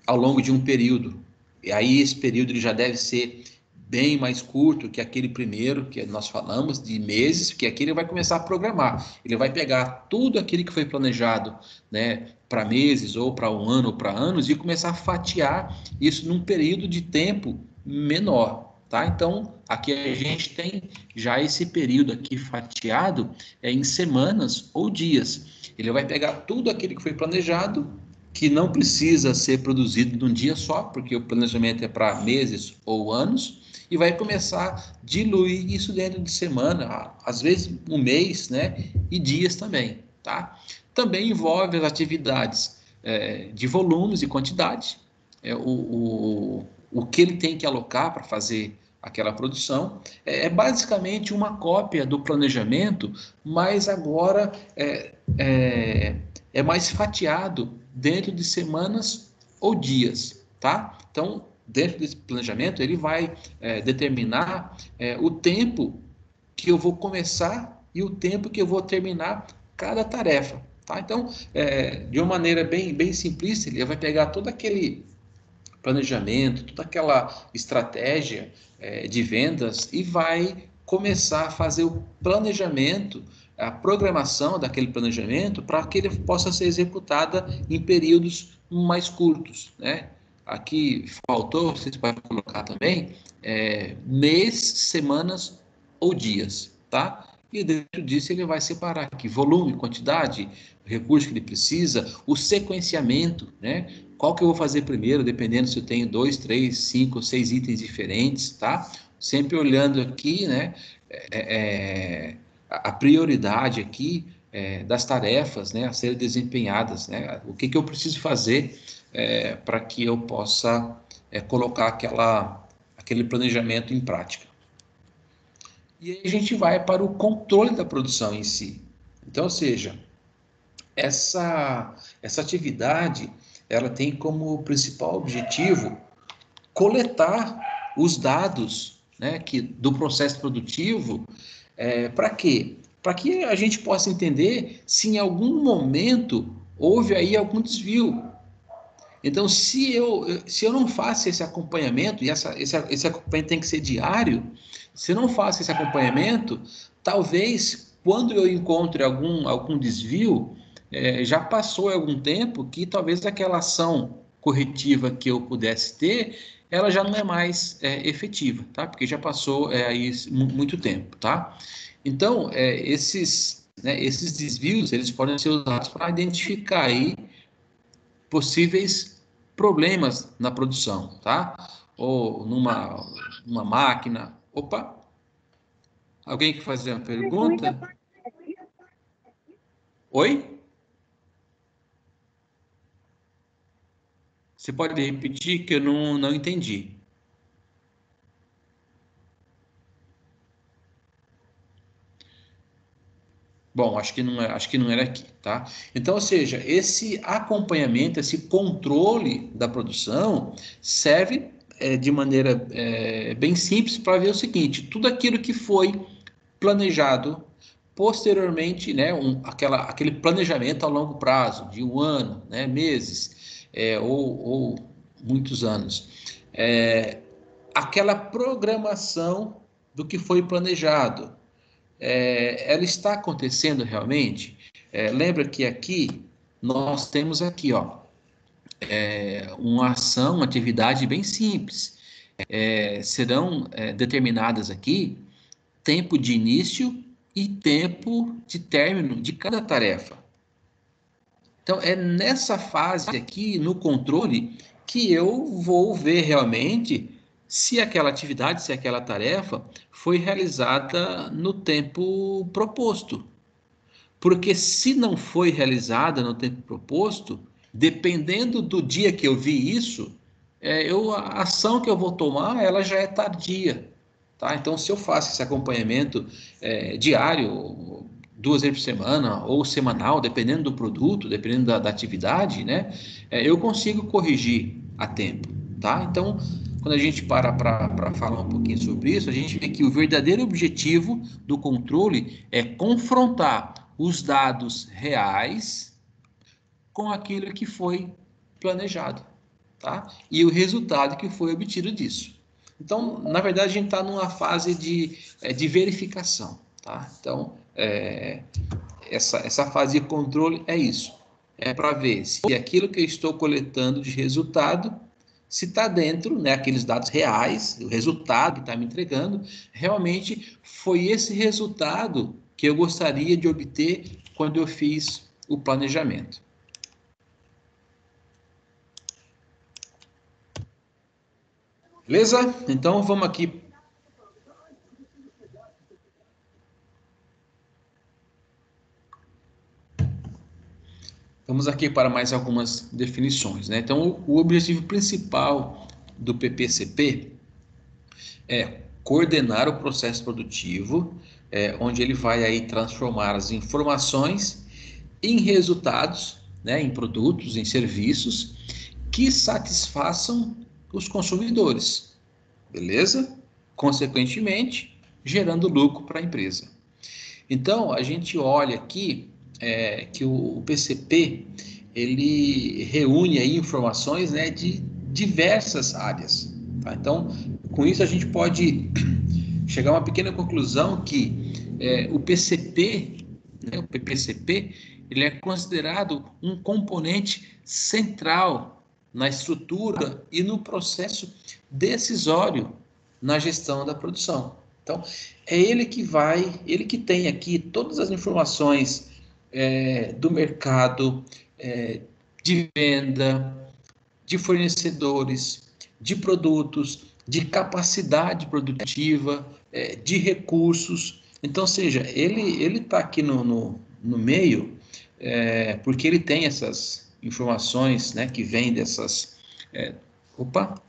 ao longo de um período. E aí esse período ele já deve ser bem mais curto que aquele primeiro que nós falamos, de meses, porque aqui ele vai começar a programar. Ele vai pegar tudo aquilo que foi planejado, né, para meses, ou para um ano, ou para anos, e começar a fatiar isso num período de tempo menor. Tá? Então, aqui a gente tem já esse período aqui fatiado em semanas ou dias. Ele vai pegar tudo aquilo que foi planejado, que não precisa ser produzido num dia só, porque o planejamento é para meses ou anos, e vai começar a diluir isso dentro de semana, às vezes um mês, né? E dias também, tá? Também envolve as atividades de volumes e quantidade, o que ele tem que alocar para fazer aquela produção. É basicamente uma cópia do planejamento, mas agora é mais fatiado dentro de semanas ou dias, tá? Então, dentro desse planejamento, ele vai determinar o tempo que eu vou começar e o tempo que eu vou terminar cada tarefa, tá? Então, de uma maneira bem simplista, ele vai pegar todo aquele planejamento, toda aquela estratégia de vendas e vai começar a fazer o planejamento, a programação daquele planejamento para que ele possa ser executada em períodos mais curtos, né? Aqui faltou, vocês podem colocar também, mês, semanas ou dias, tá? E dentro disso ele vai separar aqui volume, quantidade, recurso que ele precisa, o sequenciamento, né? Qual que eu vou fazer primeiro, dependendo se eu tenho 2, 3, 5, 6 itens diferentes, tá? Sempre olhando aqui, né? A prioridade aqui das tarefas, né? A serem desempenhadas, né? O que que eu preciso fazer para que eu possa colocar aquele planejamento em prática. E aí a gente vai para o controle da produção em si. Então, ou seja, essa atividade, ela tem como principal objetivo coletar os dados, né, do processo produtivo. Para quê? Para que a gente possa entender se em algum momento houve aí algum desvio. Então, se eu não faço esse acompanhamento, e esse acompanhamento tem que ser diário, se eu não faço esse acompanhamento, talvez quando eu encontre algum desvio, já passou algum tempo que talvez aquela ação corretiva que eu pudesse ter, ela já não é mais efetiva, tá? Porque já passou aí muito tempo, tá? Então, esses desvios, eles podem ser usados para identificar aí possíveis problemas na produção, tá? Ou numa máquina. Opa! Alguém quer fazer uma pergunta? Oi? Você pode repetir que eu não entendi. Bom, acho que não era aqui, tá? Então, ou seja, esse acompanhamento, esse controle da produção serve de maneira bem simples para ver o seguinte: tudo aquilo que foi planejado posteriormente, né, aquele planejamento a longo prazo, de um ano, né, meses, ou muitos anos, aquela programação do que foi planejado, ela está acontecendo realmente? Lembra que aqui nós temos aqui, ó, uma ação, uma atividade bem simples. Serão determinadas aqui tempo de início e tempo de término de cada tarefa. Então, é nessa fase aqui, no controle, que eu vou ver realmente se aquela atividade, se aquela tarefa foi realizada no tempo proposto. Porque se não foi realizada no tempo proposto, dependendo do dia que eu vi isso, a ação que eu vou tomar, ela já é tardia. Tá? Então, se eu faço esse acompanhamento diário, 2 vezes por semana ou semanal, dependendo do produto, dependendo da atividade, né, eu consigo corrigir a tempo. Tá? Então, quando a gente para falar um pouquinho sobre isso, a gente vê que o verdadeiro objetivo do controle é confrontar os dados reais com aquilo que foi planejado, tá? E o resultado que foi obtido disso. Então, na verdade, a gente está numa fase de verificação, tá? Então, essa fase de controle é isso. É para ver se aquilo que eu estou coletando de resultado, se está dentro, né, aqueles dados reais, o resultado que está me entregando, realmente foi esse resultado que eu gostaria de obter quando eu fiz o planejamento. Beleza? Então vamos aqui. Vamos aqui para mais algumas definições, né? Então, o objetivo principal do PPCP é coordenar o processo produtivo, onde ele vai aí transformar as informações em resultados, né, em produtos, em serviços que satisfaçam os consumidores, beleza? Consequentemente, gerando lucro para a empresa. Então, a gente olha aqui que o PCP ele reúne aí informações, né, de diversas áreas. Tá? Então, com isso a gente pode chegar a uma pequena conclusão que o PCP, né, o PPCP, ele é considerado um componente central na estrutura e no processo decisório na gestão da produção. Então, é ele que tem aqui todas as informações do mercado, de venda, de fornecedores, de produtos, de capacidade produtiva, de recursos. Então, ou seja, ele está aqui no meio, porque ele tem essas informações, né, que vêm dessas... opa!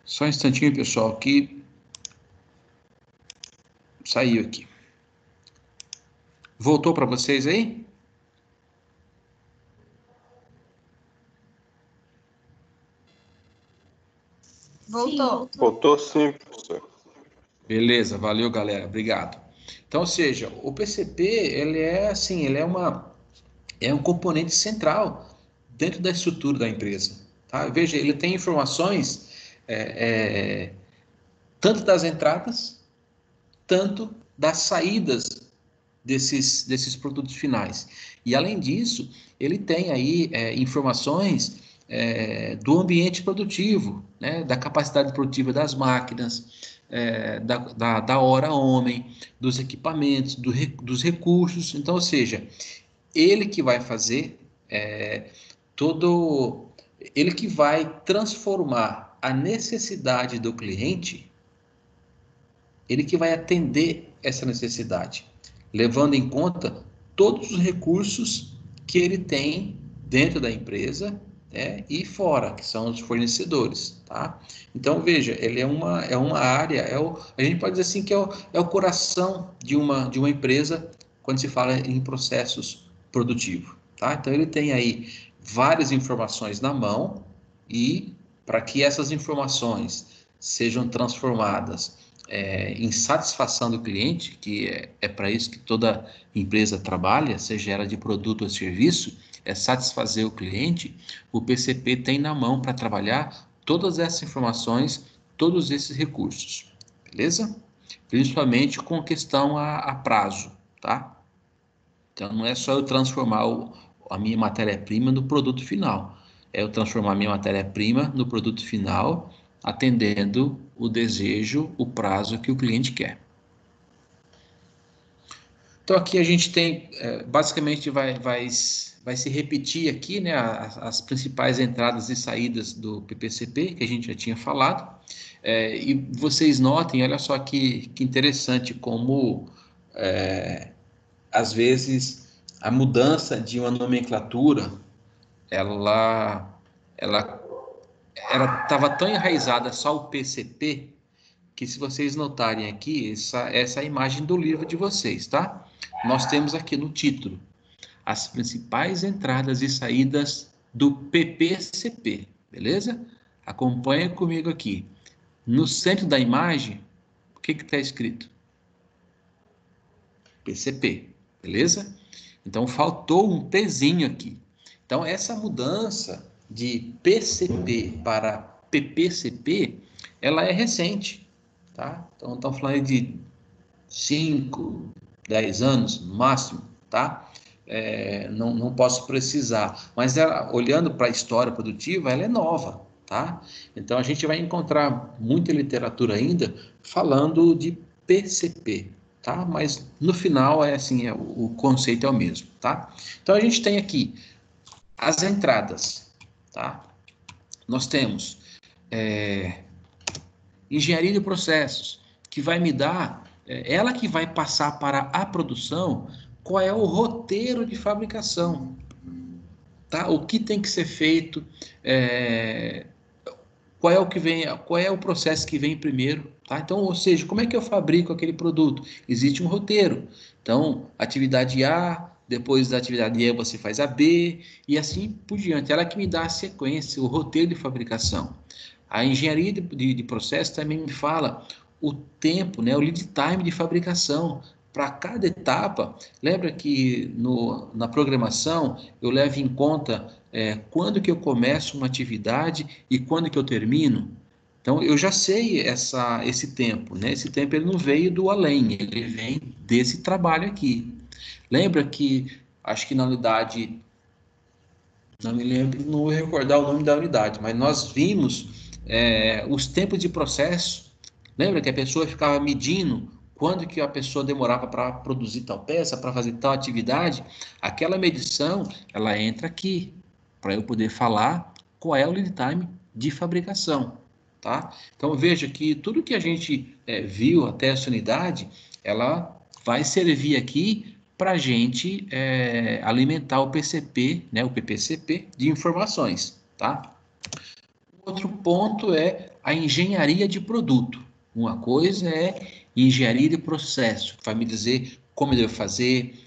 Só um instantinho, pessoal, que saiu aqui. Voltou para vocês aí? Voltou. Voltou sim, professor. Beleza, valeu, galera. Obrigado. Então, ou seja, o PCP, ele é assim, ele é um componente central dentro da estrutura da empresa. Tá? Veja, ele tem informações tanto das entradas, tanto das saídas desses produtos finais. E, além disso, ele tem aí informações do ambiente produtivo, né? Da capacidade produtiva das máquinas, da hora homem, dos equipamentos, dos recursos. Então, ou seja, ele que vai fazer ele que vai transformar a necessidade do cliente, ele que vai atender essa necessidade, levando em conta todos os recursos que ele tem dentro da empresa, e fora, que são os fornecedores, tá? Então, veja, ele é uma área, a gente pode dizer assim que é o coração de uma empresa quando se fala em processos produtivos, tá? Então, ele tem aí várias informações na mão e para que essas informações sejam transformadas em satisfação do cliente, que é para isso que toda empresa trabalha, seja ela de produto ou serviço, é satisfazer o cliente. O PCP tem na mão para trabalhar todas essas informações, todos esses recursos, beleza? Principalmente com questão a prazo, tá? Então, não é só eu transformar a minha matéria-prima no produto final, é eu transformar a minha matéria-prima no produto final, atendendo o desejo, o prazo que o cliente quer. Então, aqui a gente tem, basicamente, vai se repetir aqui, né, as principais entradas e saídas do PPCP, que a gente já tinha falado. E vocês notem, olha só que interessante, como, às vezes, a mudança de uma nomenclatura, ela estava tão enraizada só o PCP, que se vocês notarem aqui, essa é a imagem do livro de vocês, tá? Nós temos aqui no título as principais entradas e saídas do PPCP, beleza? Acompanha comigo aqui. No centro da imagem, o que está escrito? PCP, beleza? Então, faltou um Pzinho aqui. Então, essa mudança de PCP para PPCP, ela é recente, tá? Então, estamos falando de 5, 10 anos no máximo, tá? Não posso precisar, mas ela, olhando para a história produtiva, ela é nova, tá? Então, a gente vai encontrar muita literatura ainda falando de PCP, tá? Mas no final o conceito é o mesmo, tá? Então, a gente tem aqui as entradas, tá? Nós temos engenharia de processos, que vai me dar, ela que vai passar para a produção qual é o roteiro de fabricação, tá? O que tem que ser feito, qual é o processo que vem primeiro, tá? Então, ou seja, como é que eu fabrico aquele produto? Existe um roteiro. Então, atividade A, depois da atividade E você faz a B, e assim por diante. Ela que me dá a sequência, o roteiro de fabricação. A engenharia de processo também me fala o tempo, né, o lead time de fabricação. Para cada etapa, lembra que na programação eu levo em conta quando que eu começo uma atividade e quando que eu termino? Então, eu já sei esse tempo, né? Esse tempo ele não veio do além, ele vem desse trabalho aqui. Lembra que, acho que na unidade, não me lembro, não vou recordar o nome da unidade, mas nós vimos os tempos de processo. Lembra que a pessoa ficava medindo quando que a pessoa demorava para produzir tal peça, para fazer tal atividade? Aquela medição, ela entra aqui, para eu poder falar qual é o lead time de fabricação, tá? Então, veja que tudo que a gente viu até essa unidade, ela vai servir aqui para a gente alimentar o PCP, né, o PPCP de informações, tá? Outro ponto é a engenharia de produto. Uma coisa é engenharia de processo, que vai me dizer como eu devo fazer,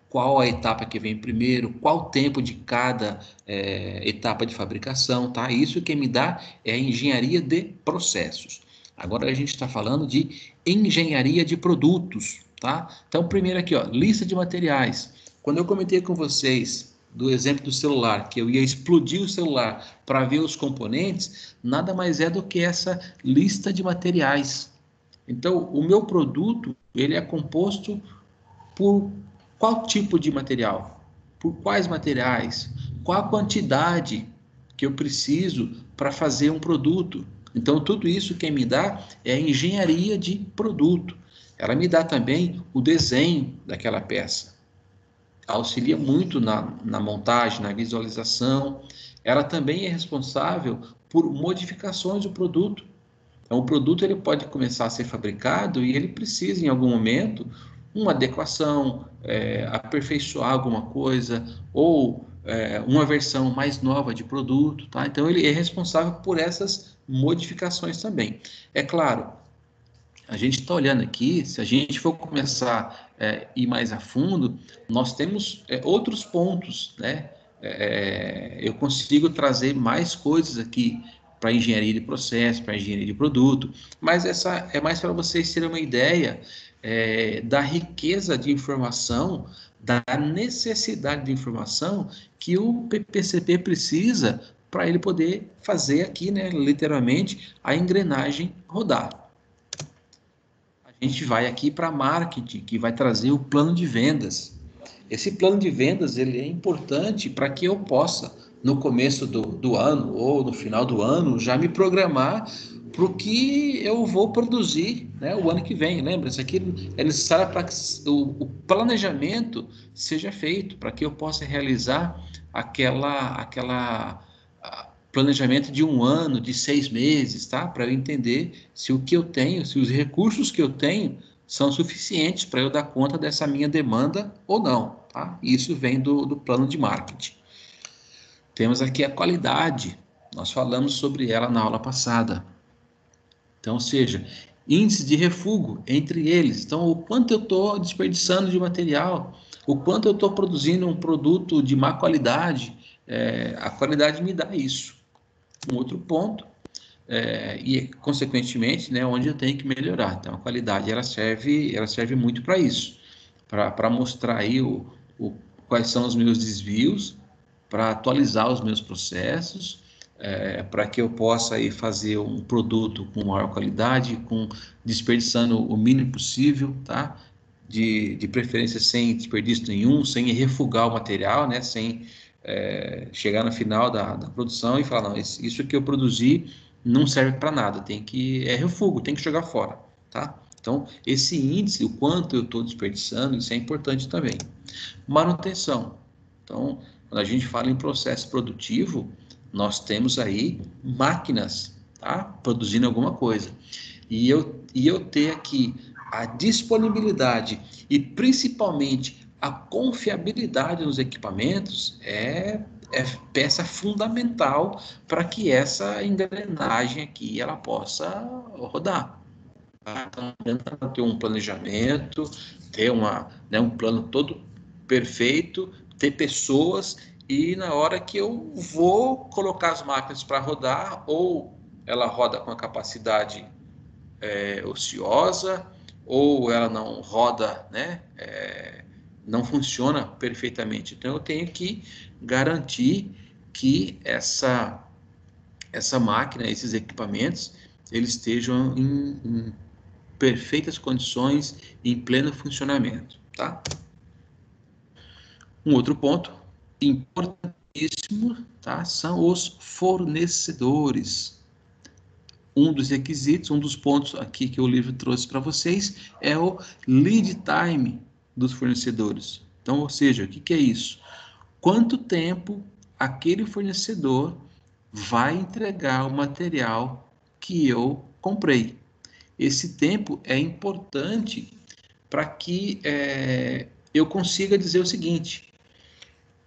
qual a etapa que vem primeiro, qual o tempo de cada etapa de fabricação, tá? Isso que me dá é a engenharia de processos. Agora a gente está falando de engenharia de produtos, tá? Então, primeiro aqui, ó, lista de materiais. Quando eu comentei com vocês do exemplo do celular, que eu ia explodir o celular para ver os componentes, nada mais é do que essa lista de materiais. Então, o meu produto, ele é composto por qual tipo de material? Por quais materiais? Qual a quantidade que eu preciso para fazer um produto? Então, tudo isso quem me dá é a engenharia de produto. Ela me dá também o desenho daquela peça. Auxilia muito na montagem, na visualização. Ela também é responsável por modificações do produto. Então, o produto ele pode começar a ser fabricado e ele precisa, em algum momento, uma adequação, aperfeiçoar alguma coisa, ou uma versão mais nova de produto, tá? Então, ele é responsável por essas modificações também. É claro, a gente está olhando aqui, se a gente for começar a ir mais a fundo, nós temos outros pontos, né? Eu consigo trazer mais coisas aqui para engenharia de processo, para engenharia de produto, mas essa é mais para vocês terem uma ideia da riqueza de informação, da necessidade de informação que o PPCP precisa para ele poder fazer aqui, né, literalmente, a engrenagem rodar. A gente vai aqui para marketing, que vai trazer o plano de vendas. Esse plano de vendas ele é importante para que eu possa, no começo do ano ou no final do ano, já me programar para o que eu vou produzir, né, o ano que vem. Lembra? Isso aqui é necessário para que o planejamento seja feito, para que eu possa realizar aquela planejamento de um ano, de 6 meses, tá? Para eu entender se o que eu tenho, se os recursos que eu tenho são suficientes para eu dar conta dessa minha demanda ou não, tá? Isso vem do plano de marketing. Temos aqui a qualidade, nós falamos sobre ela na aula passada. Então, ou seja, índice de refúgio entre eles. Então, o quanto eu estou desperdiçando de material, o quanto eu estou produzindo um produto de má qualidade, a qualidade me dá isso. Um outro ponto, e consequentemente, né, onde eu tenho que melhorar. Então, a qualidade ela serve muito para isso, para mostrar aí quais são os meus desvios, para atualizar os meus processos, para que eu possa aí fazer um produto com maior qualidade, desperdiçando o mínimo possível, tá? De preferência sem desperdício nenhum, sem refugar o material, né? Sem chegar no final da produção e falar, não, isso que eu produzi não serve para nada, refúgio, tem que jogar fora, tá? Então, esse índice, o quanto eu estou desperdiçando, isso é importante também. Manutenção. Então, quando a gente fala em processo produtivo, nós temos aí máquinas, tá? Produzindo alguma coisa. E eu ter aqui a disponibilidade e principalmente a confiabilidade nos equipamentos é peça fundamental para que essa engrenagem aqui ela possa rodar. Então, ter um planejamento, ter um plano todo perfeito, ter pessoas e na hora que eu vou colocar as máquinas para rodar, ou ela roda com a capacidade ociosa, ou ela não roda, né? Não funciona perfeitamente. Então, eu tenho que garantir que essa máquina, esses equipamentos, eles estejam em perfeitas condições, em pleno funcionamento, tá? Um outro ponto importantíssimo, tá? São os fornecedores. Um dos requisitos, um dos pontos aqui que o livro trouxe para vocês é o lead time dos fornecedores. Então, ou seja, o que é isso? Quanto tempo aquele fornecedor vai entregar o material que eu comprei? Esse tempo é importante para que eu consiga dizer o seguinte: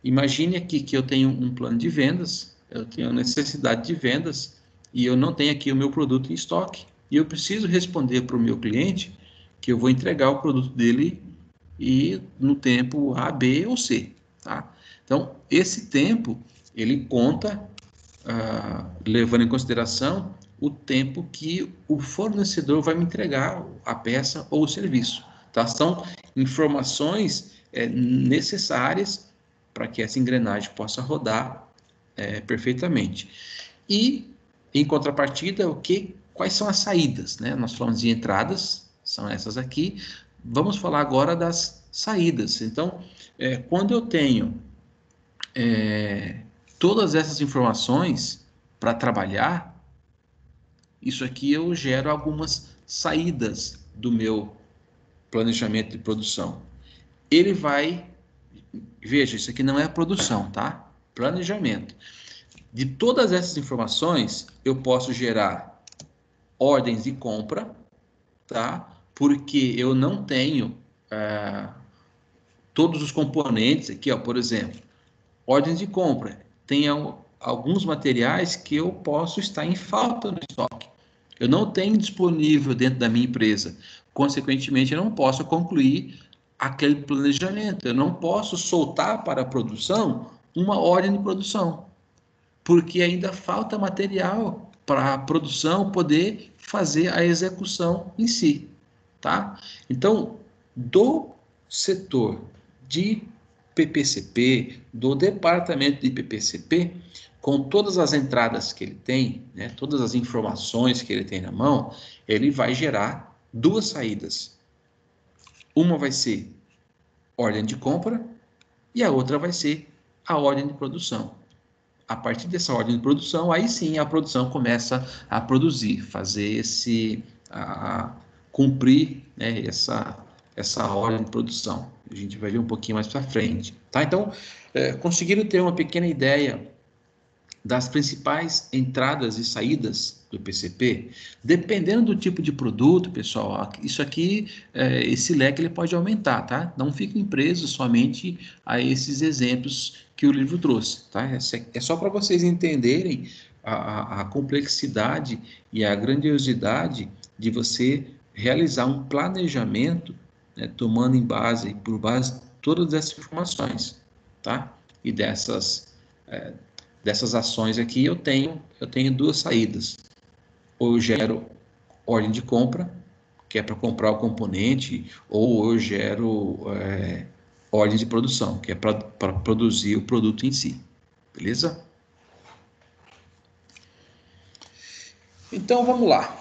imagine aqui que eu tenho um plano de vendas, eu tenho necessidade de vendas e eu não tenho aqui o meu produto em estoque. E eu preciso responder para o meu cliente que eu vou entregar o produto dele e no tempo A, B ou C, tá? Então, esse tempo, ele conta, levando em consideração o tempo que o fornecedor vai me entregar a peça ou o serviço, tá? São informações necessárias para que essa engrenagem possa rodar perfeitamente. E, em contrapartida, quais são as saídas, né? Nós falamos de entradas, são essas aqui. Vamos falar agora das saídas. Então, quando eu tenho todas essas informações para trabalhar, isso aqui eu gero algumas saídas do meu planejamento de produção. Ele vai, veja, isso aqui não é produção, tá? Planejamento. De todas essas informações, eu posso gerar ordens de compra, tá? Porque eu não tenho todos os componentes aqui, ó, por exemplo, ordens de compra. Tem alguns materiais que eu posso estar em falta no estoque. Eu não tenho disponível dentro da minha empresa. Consequentemente, eu não posso concluir aquele planejamento. Eu não posso soltar para a produção uma ordem de produção, porque ainda falta material para a produção poder fazer a execução em si, tá? Então, do setor de PPCP, do departamento de PPCP, com todas as entradas que ele tem, né, todas as informações que ele tem na mão, ele vai gerar duas saídas. Uma vai ser ordem de compra e a outra vai ser a ordem de produção. A partir dessa ordem de produção, aí sim a produção começa a produzir, fazer cumprir, né, essa ordem de produção. A gente vai ver um pouquinho mais para frente, tá? Então, conseguiram ter uma pequena ideia das principais entradas e saídas do PCP, dependendo do tipo de produto, pessoal, isso aqui, esse leque ele pode aumentar, tá? Não fiquem presos somente a esses exemplos que o livro trouxe, tá? É só para vocês entenderem a complexidade e a grandiosidade de você realizar um planejamento, né, tomando por base todas essas informações, tá? E dessas ações aqui, eu tenho duas saídas. Ou eu gero ordem de compra, que é para comprar o componente, ou eu gero ordem de produção, que é para produzir o produto em si. Beleza? Então, vamos lá.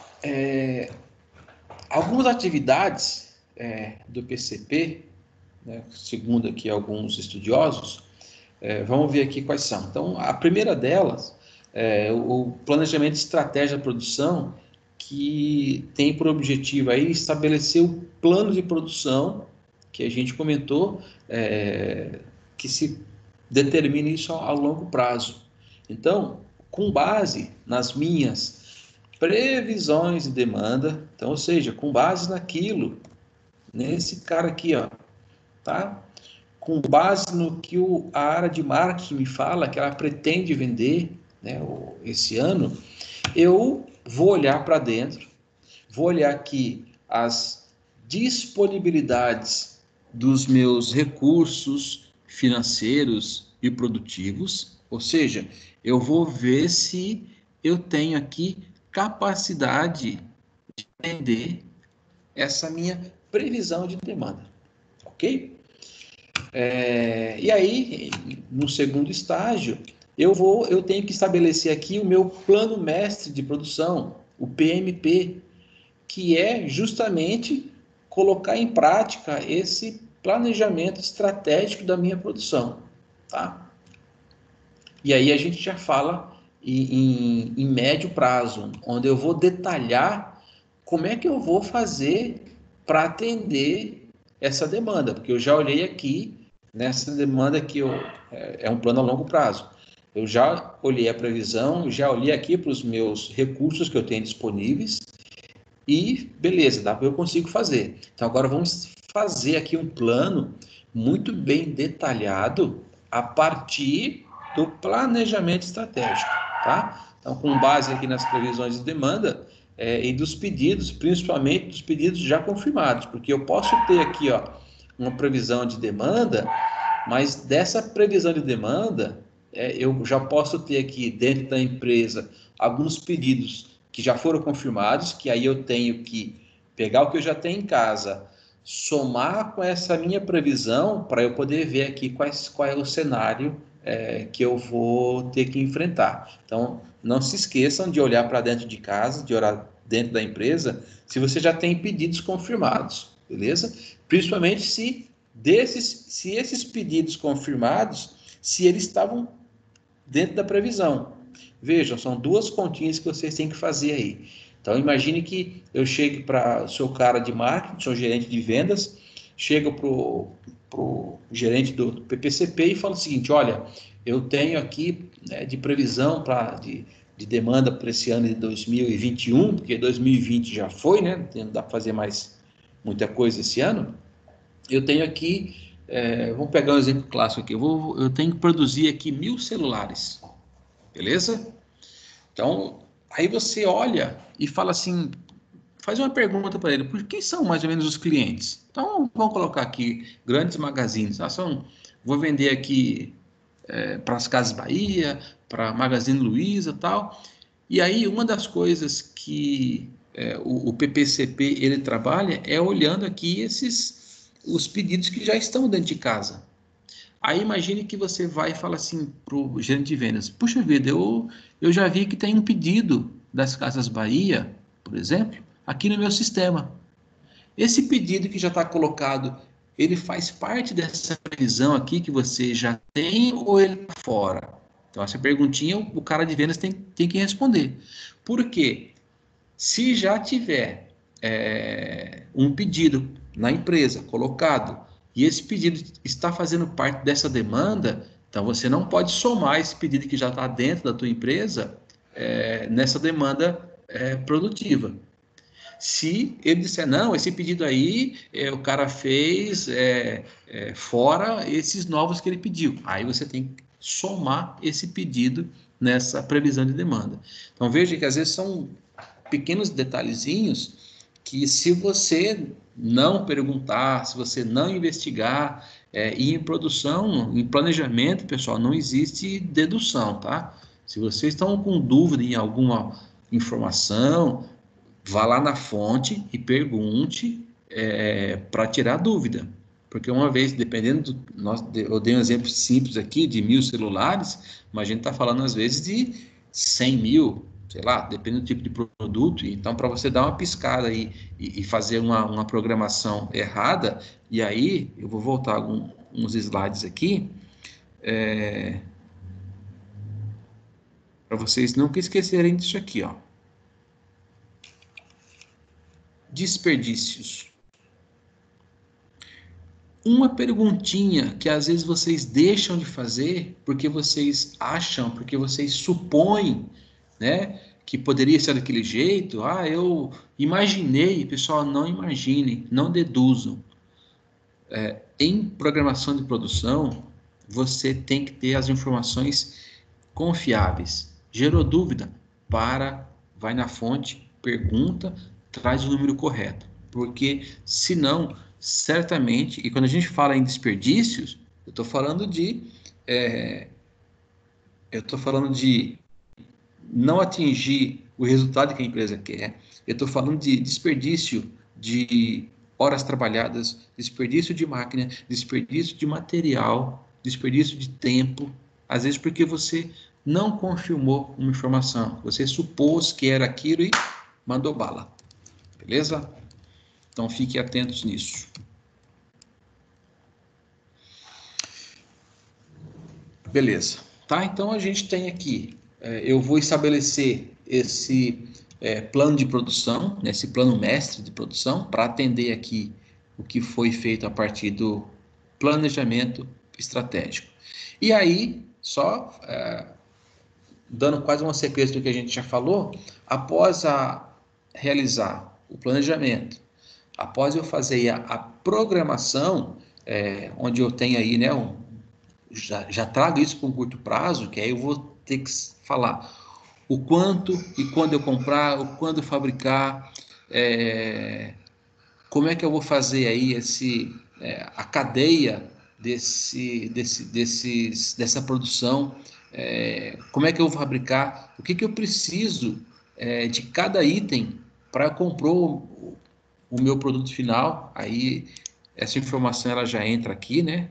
Algumas atividades do PCP, né, segundo aqui alguns estudiosos, vamos ver aqui quais são. Então, a primeira delas é o planejamento de estratégia de produção, que tem por objetivo aí estabelecer o plano de produção, que a gente comentou, que se determina isso ao longo prazo. Então, com base nas minhas previsões de demanda, então, ou seja, com base nesse cara aqui, ó, tá? Com base no que a área de marketing me fala que ela pretende vender, né, esse ano, eu vou olhar para dentro, vou olhar aqui as disponibilidades dos meus recursos financeiros e produtivos, ou seja, eu vou ver se eu tenho aqui capacidade de atender essa minha previsão de demanda, ok? E aí, no segundo estágio, eu tenho que estabelecer aqui o meu plano mestre de produção, o PMP, que é justamente colocar em prática esse planejamento estratégico da minha produção, tá? E aí a gente já fala em médio prazo, onde eu vou detalhar como é que eu vou fazer para atender essa demanda, porque eu já olhei aqui nessa demanda que é um plano a longo prazo. Eu já olhei a previsão, já olhei aqui para os meus recursos que eu tenho disponíveis e beleza, eu consigo fazer. Então agora vamos fazer aqui um plano muito bem detalhado a partir do planejamento estratégico, tá? Então, com base aqui nas previsões de demanda e dos pedidos, principalmente dos pedidos já confirmados, porque eu posso ter aqui, ó, uma previsão de demanda, mas dessa previsão de demanda, eu já posso ter aqui dentro da empresa alguns pedidos que já foram confirmados, que aí eu tenho que pegar o que eu já tenho em casa, somar com essa minha previsão para eu poder ver aqui qual é o cenário que eu vou ter que enfrentar. Então, não se esqueçam de olhar para dentro de casa, de olhar dentro da empresa, se você já tem pedidos confirmados, beleza? Principalmente se esses pedidos confirmados, se eles estavam dentro da previsão. Vejam, são duas continhas que vocês têm que fazer aí. Então, imagine que eu chegue para o seu cara de marketing, seu gerente de vendas, chego para o gerente do PPCP e falo o seguinte, olha, eu tenho aqui de previsão de demanda para esse ano de 2021, porque 2020 já foi, né? Não dá para fazer mais muita coisa esse ano. Eu tenho aqui, vamos pegar um exemplo clássico aqui, eu tenho que produzir aqui 1000 celulares, beleza? Então, aí você olha e fala assim, faz uma pergunta para ele, por quem são mais ou menos os clientes? Então, vamos colocar aqui grandes magazines, vou vender aqui para as Casas Bahia, para Magazine Luiza e tal. E aí, uma das coisas que o PPCP ele trabalha é olhando aqui os pedidos que já estão dentro de casa. Aí imagine que você vai e fala assim para o gerente de vendas, puxa vida, eu já vi que tem um pedido das Casas Bahia, por exemplo, aqui no meu sistema. Esse pedido que já está colocado, ele faz parte dessa previsão aqui que você já tem ou ele está fora? Então essa perguntinha o cara de vendas tem que responder. Por quê? Se já tiver um pedido na empresa colocado e esse pedido está fazendo parte dessa demanda, então você não pode somar esse pedido que já está dentro da tua empresa nessa demanda produtiva. Se ele disser, não, esse pedido aí o cara fez fora esses novos que ele pediu, aí você tem que somar esse pedido nessa previsão de demanda. Então veja que às vezes são pequenos detalhezinhos que se você não perguntar, se você não investigar, e em produção, em planejamento, pessoal, não existe dedução, tá? Se vocês estão com dúvida em alguma informação, vá lá na fonte e pergunte para tirar dúvida. Porque uma vez, dependendo eu dei um exemplo simples aqui de 1000 celulares, mas a gente está falando às vezes de 100 mil, sei lá, dependendo do tipo de produto. Então, para você dar uma piscada aí e fazer uma programação errada, e aí eu vou voltar uns slides aqui, para vocês nunca esquecerem disso aqui, ó. Desperdícios. Uma perguntinha que às vezes vocês deixam de fazer porque vocês acham, porque vocês supõem, né, que poderia ser daquele jeito. Eu imaginei. Pessoal, não imaginem, não deduzam. Em programação de produção, você tem que ter as informações confiáveis. Gerou dúvida? Vai na fonte, pergunta, traz o número correto. Porque, senão, certamente, e quando a gente fala em desperdícios, eu estou falando de não atingir o resultado que a empresa quer. Eu estou falando de desperdício de horas trabalhadas, desperdício de máquina, desperdício de material, desperdício de tempo, às vezes porque você não confirmou uma informação, você supôs que era aquilo e mandou bala, beleza? Então fiquem atentos nisso. Beleza. Tá, então a gente tem aqui, eu vou estabelecer esse plano de produção, né, esse plano mestre de produção, para atender aqui o que foi feito a partir do planejamento estratégico. E aí, só dando quase uma sequência do que a gente já falou, após realizar o planejamento, após eu fazer a programação, onde eu tenho aí, né, já trago isso para um curto prazo, que aí eu vou ter que falar o quanto e quando eu comprar, o quando fabricar, como é que eu vou fazer aí a cadeia dessa produção, como é que eu vou fabricar, o que eu preciso de cada item para comprar o meu produto final. Aí essa informação ela já entra aqui, né?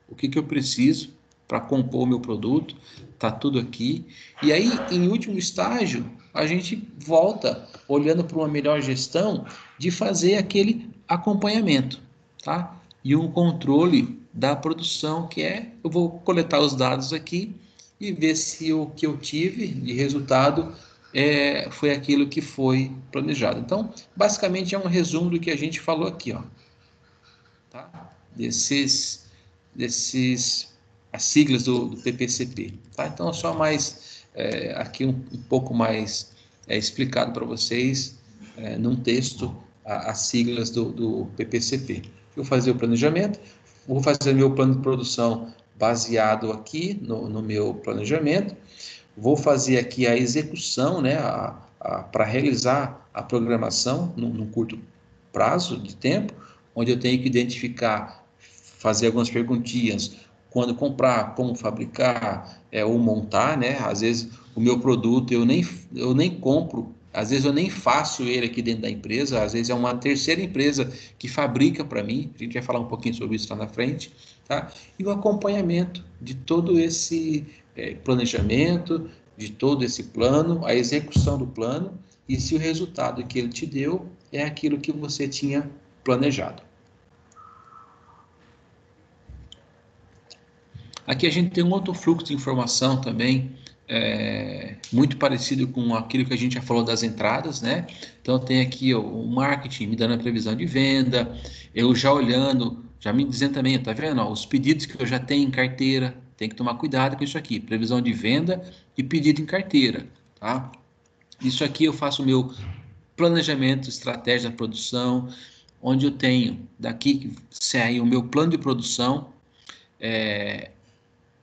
O que eu preciso para compor o meu produto, tá tudo aqui. E aí, em último estágio, a gente volta olhando para uma melhor gestão de fazer aquele acompanhamento, tá? E um controle da produção, eu vou coletar os dados aqui e ver se o que eu tive de resultado foi aquilo que foi planejado. Então, basicamente é um resumo do que a gente falou aqui, ó, tá? As siglas do PPCP, tá? Então, é só mais aqui um pouco mais explicado para vocês num texto as siglas do PPCP. Eu vou fazer o planejamento, vou fazer meu plano de produção baseado aqui no meu planejamento, vou fazer aqui a execução, né, para realizar a programação num curto prazo de tempo, onde eu tenho que identificar, fazer algumas perguntinhas, quando comprar, como fabricar, ou montar, né? Às vezes o meu produto eu nem compro, às vezes eu nem faço ele aqui dentro da empresa, às vezes é uma terceira empresa que fabrica para mim, a gente vai falar um pouquinho sobre isso lá na frente, tá? E o acompanhamento de todo esse planejamento, de todo esse plano, a execução do plano, e se o resultado que ele te deu é aquilo que você tinha planejado. Aqui a gente tem um outro fluxo de informação também, muito parecido com aquilo que a gente já falou das entradas, né? Então tem aqui o marketing me dando a previsão de venda, eu já olhando, já me dizendo também, tá vendo? Ó, os pedidos que eu já tenho em carteira, tem que tomar cuidado com isso aqui, previsão de venda e pedido em carteira, tá? Isso aqui eu faço o meu planejamento, estratégia da produção, onde eu tenho daqui que sai o meu plano de produção,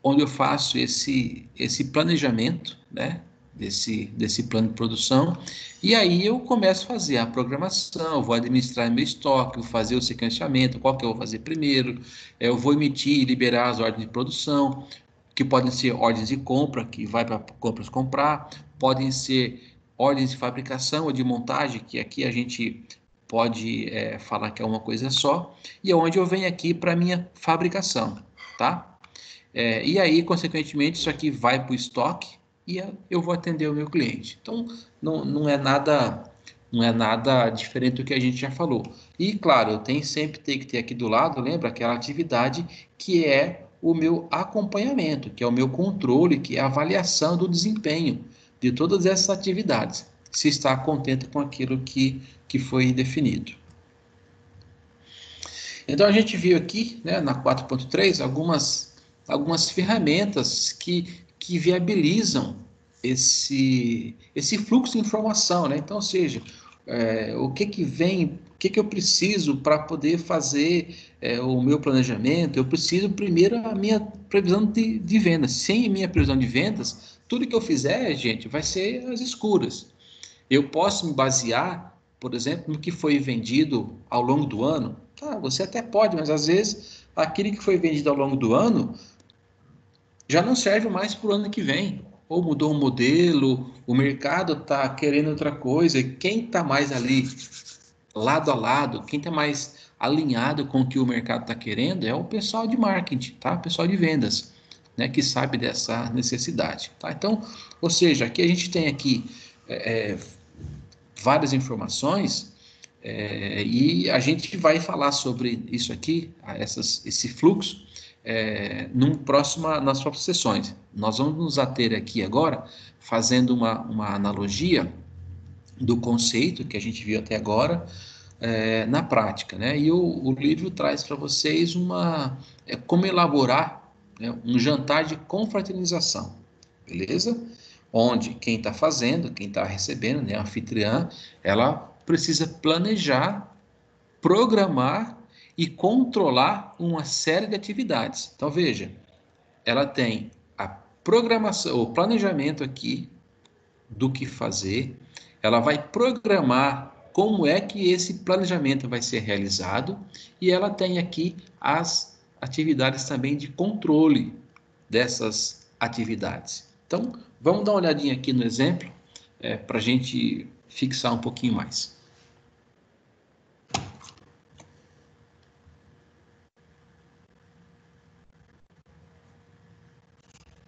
onde eu faço esse planejamento, né, desse plano de produção, e aí eu começo a fazer a programação, vou administrar meu estoque, vou fazer o sequenciamento, qual que eu vou fazer primeiro, eu vou emitir e liberar as ordens de produção, que podem ser ordens de compra, que vai para compras comprar, podem ser ordens de fabricação ou de montagem, que aqui a gente pode falar que é uma coisa só, e é onde eu venho aqui para minha fabricação, tá? E aí, consequentemente, isso aqui vai para o estoque e eu vou atender o meu cliente. Então, não é nada diferente do que a gente já falou. E, claro, eu tenho sempre que ter aqui do lado, lembra, aquela atividade que é o meu acompanhamento, que é o meu controle, que é a avaliação do desempenho de todas essas atividades, se está contente com aquilo que foi definido. Então, a gente viu aqui, né, na 4.3, algumas ferramentas que viabilizam esse fluxo de informação, né? Então, ou seja, o que vem, o que eu preciso para poder fazer o meu planejamento? Eu preciso primeiro a minha previsão de vendas. Sem minha previsão de vendas, tudo que eu fizer, gente, vai ser às escuras. Eu posso me basear, por exemplo, no que foi vendido ao longo do ano. Tá, você até pode, mas às vezes aquele que foi vendido ao longo do ano já não serve mais para o ano que vem. Ou mudou o modelo, o mercado está querendo outra coisa. E quem está mais ali, lado a lado, quem está mais alinhado com o que o mercado está querendo é o pessoal de marketing, tá? O pessoal de vendas, né? Que sabe dessa necessidade, tá? Então, ou seja, aqui a gente tem aqui várias informações e a gente vai falar sobre isso aqui, esse fluxo, nas próximas sessões. Nós vamos nos ater aqui agora, fazendo uma analogia do conceito que a gente viu até agora, na prática, né? E o livro traz para vocês como elaborar, né, um jantar de confraternização, beleza? Onde quem está fazendo, quem está recebendo, né, a anfitriã, ela precisa planejar, programar e controlar uma série de atividades. Então, veja, ela tem a programação, o planejamento aqui do que fazer, ela vai programar como é que esse planejamento vai ser realizado e ela tem aqui as atividades também de controle dessas atividades. Então, vamos dar uma olhadinha aqui no exemplo, para a gente fixar um pouquinho mais.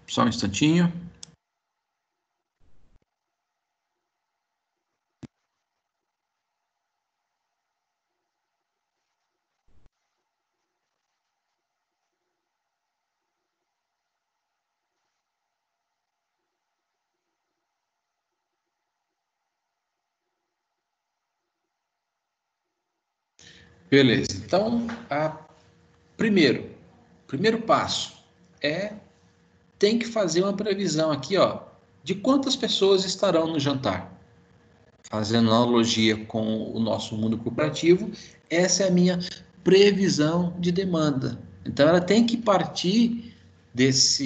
Só um instantinho. Beleza. Então, primeiro passo tem que fazer uma previsão aqui, ó, de quantas pessoas estarão no jantar. Fazendo analogia com o nosso mundo corporativo, essa é a minha previsão de demanda. Então, ela tem que partir dessa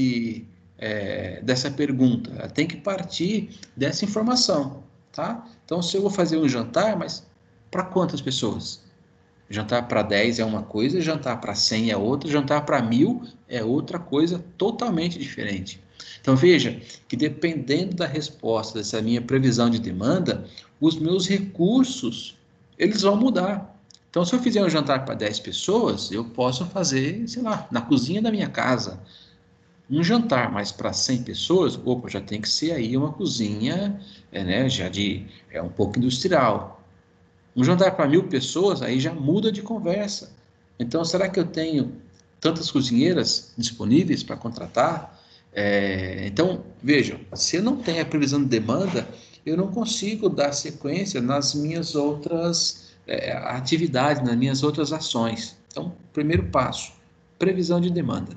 pergunta, ela tem que partir dessa informação, tá? Então, se eu vou fazer um jantar, mas para quantas pessoas? Jantar para 10 é uma coisa, jantar para 100 é outra, jantar para 1000 é outra coisa totalmente diferente. Então veja que dependendo da resposta dessa minha previsão de demanda, os meus recursos, eles vão mudar. Então se eu fizer um jantar para 10 pessoas, eu posso fazer, sei lá, na cozinha da minha casa. Um jantar mais para 100 pessoas, opa, já tem que ser aí uma cozinha, né, um pouco industrial. Um jantar para 1000 pessoas, aí já muda de conversa. Então, será que eu tenho tantas cozinheiras disponíveis para contratar? Então, vejam, se eu não tenho a previsão de demanda, eu não consigo dar sequência nas minhas outras atividades, nas minhas outras ações. Então, primeiro passo, previsão de demanda.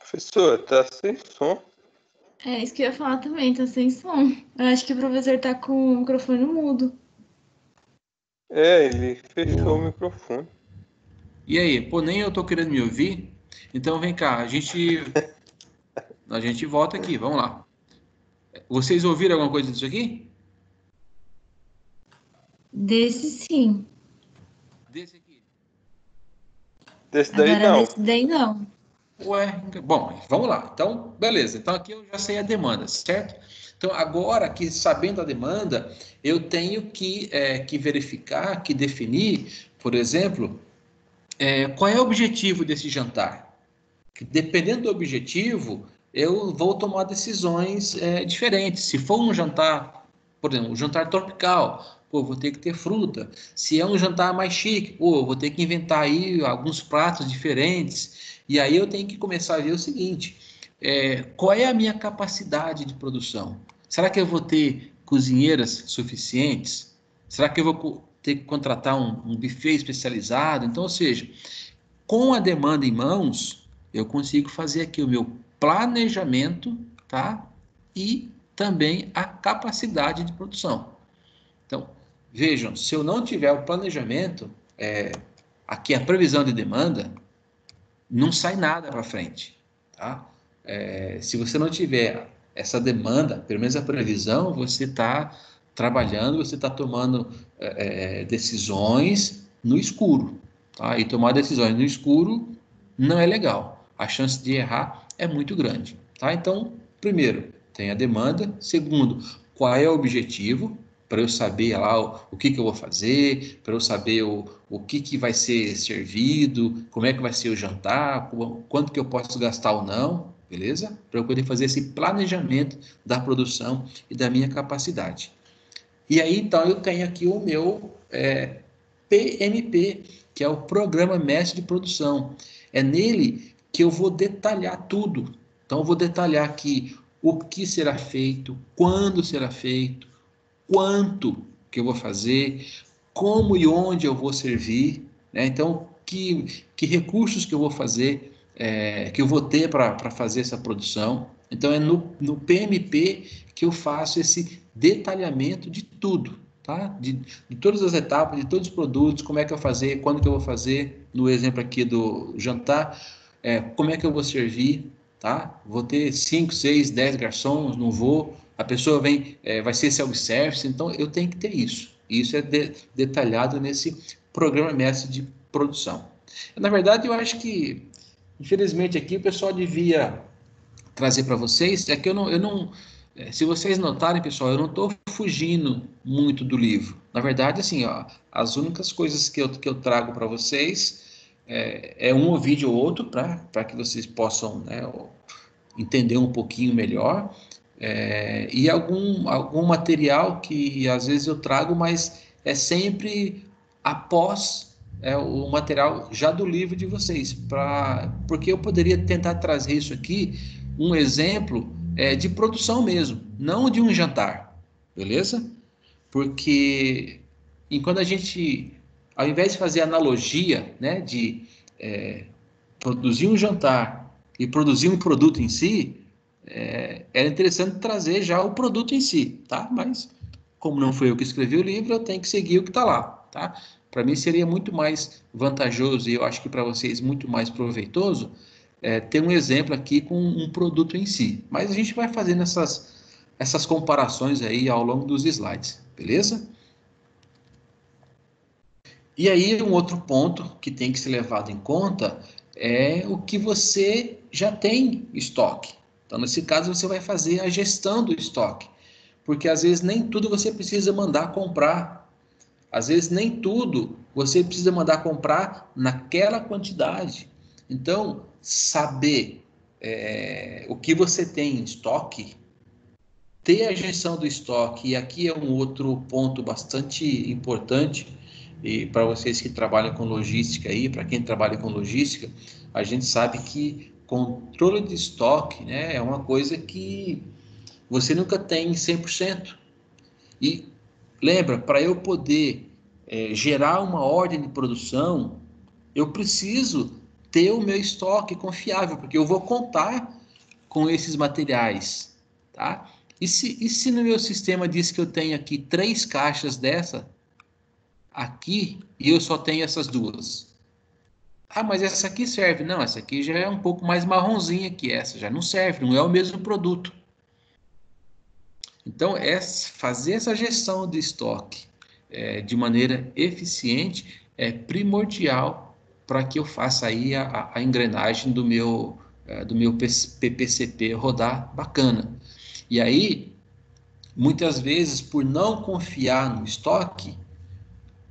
Professor, tá sem som. É isso que eu ia falar também, tá sem som. Eu acho que o professor tá com o microfone mudo. Ele fechou o microfone. E aí, pô, nem eu tô querendo me ouvir? Então vem cá, a gente volta aqui, vamos lá. Vocês ouviram alguma coisa disso aqui? Desse sim. Desse aqui? Desse daí Agora não. desse daí não. Ué, bom, vamos lá. Então, beleza. Então, aqui eu já sei a demanda, certo? Então, agora que sabendo a demanda, eu tenho que verificar, que definir, por exemplo, qual é o objetivo desse jantar. Dependendo do objetivo, eu vou tomar decisões diferentes. Se for um jantar, por exemplo, um jantar tropical, pô, vou ter que ter fruta. Se é um jantar mais chique, pô, vou ter que inventar aí alguns pratos diferentes. E aí eu tenho que começar a ver o seguinte: qual é a minha capacidade de produção? Será que eu vou ter cozinheiras suficientes? Será que eu vou ter que contratar um buffet especializado? Então, ou seja, com a demanda em mãos, eu consigo fazer aqui o meu planejamento, tá? E também a capacidade de produção. Então, vejam, se eu não tiver o planejamento, aqui a previsão de demanda, não sai nada para frente, tá? Se você não tiver essa demanda, pelo menos a previsão, você está trabalhando, você está tomando decisões no escuro, tá? E tomar decisões no escuro não é legal. A chance de errar é muito grande, tá? Então, primeiro, tem a demanda. Segundo, qual é o objetivo? Para eu saber lá o que eu vou fazer, para eu saber o que vai ser servido, como é que vai ser o jantar, quanto que eu posso gastar ou não, beleza? Para eu poder fazer esse planejamento da produção e da minha capacidade. E aí, então, eu tenho aqui o meu PMP, que é o Programa Mestre de Produção. É nele que eu vou detalhar tudo. Então, eu vou detalhar aqui o que será feito, quando será feito, quanto que eu vou fazer, como e onde eu vou servir, né? Então, que recursos que eu vou fazer, que eu vou ter para fazer essa produção. Então, é no PMP que eu faço esse detalhamento de tudo, tá? De todas as etapas, de todos os produtos, como é que eu vou fazer, quando que eu vou fazer, no exemplo aqui do jantar, como é que eu vou servir, tá? Vou ter 5, 6, 10 garçons, não vou. A pessoa vem, vai ser self-service, então eu tenho que ter isso. Isso é detalhado nesse programa mestre de produção. Na verdade, eu acho que, infelizmente, aqui o pessoal devia trazer para vocês, é que se vocês notarem, pessoal, eu não estou fugindo muito do livro. Na verdade, assim, ó, as únicas coisas que eu trago para vocês um vídeo ou outro para que vocês possam, né, entender um pouquinho melhor. E algum material que às vezes eu trago, mas é sempre após o material já do livro de vocês, porque eu poderia tentar trazer isso aqui, um exemplo de produção mesmo, não de um jantar, beleza? Porque enquanto a gente, ao invés de fazer analogia, né, de produzir um jantar e produzir um produto em si, era interessante trazer já o produto em si, tá? Mas, como não foi eu que escrevi o livro, eu tenho que seguir o que está lá, tá? Para mim seria muito mais vantajoso e eu acho que para vocês muito mais proveitoso ter um exemplo aqui com um produto em si. Mas a gente vai fazendo essas comparações aí ao longo dos slides, beleza? E aí, um outro ponto que tem que ser levado em conta é o que você já tem estoque. Então, nesse caso, você vai fazer a gestão do estoque, porque às vezes nem tudo você precisa mandar comprar. Às vezes nem tudo você precisa mandar comprar naquela quantidade. Então, saber o que você tem em estoque, ter a gestão do estoque, e aqui é um outro ponto bastante importante, e para vocês que trabalham com logística aí, para quem trabalha com logística, a gente sabe que controle de estoque, né, é uma coisa que você nunca tem 100%. E lembra, para eu poder gerar uma ordem de produção, eu preciso ter o meu estoque confiável, porque eu vou contar com esses materiais, tá? E se no meu sistema diz que eu tenho aqui 3 caixas dessa aqui e eu só tenho essas 2? Ah, mas essa aqui serve. Não, essa aqui já é um pouco mais marronzinha que essa, já não serve, não é o mesmo produto. Então, fazer essa gestão de estoque de maneira eficiente é primordial para que eu faça aí a engrenagem do meu PPCP rodar bacana. E aí, muitas vezes, por não confiar no estoque,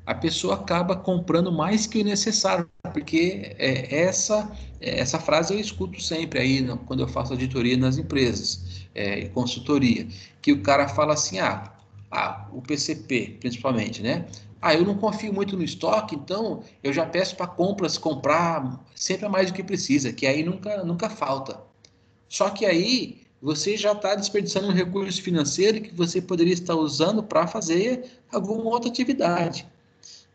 a pessoa acaba comprando mais que o necessário, porque essa frase eu escuto sempre aí quando eu faço auditoria nas empresas, consultoria, que o cara fala assim, o PCP principalmente, né? Eu não confio muito no estoque, então eu já peço para comprar sempre mais do que precisa, que aí nunca falta. Só que aí você já está desperdiçando um recurso financeiro que você poderia estar usando para fazer alguma outra atividade.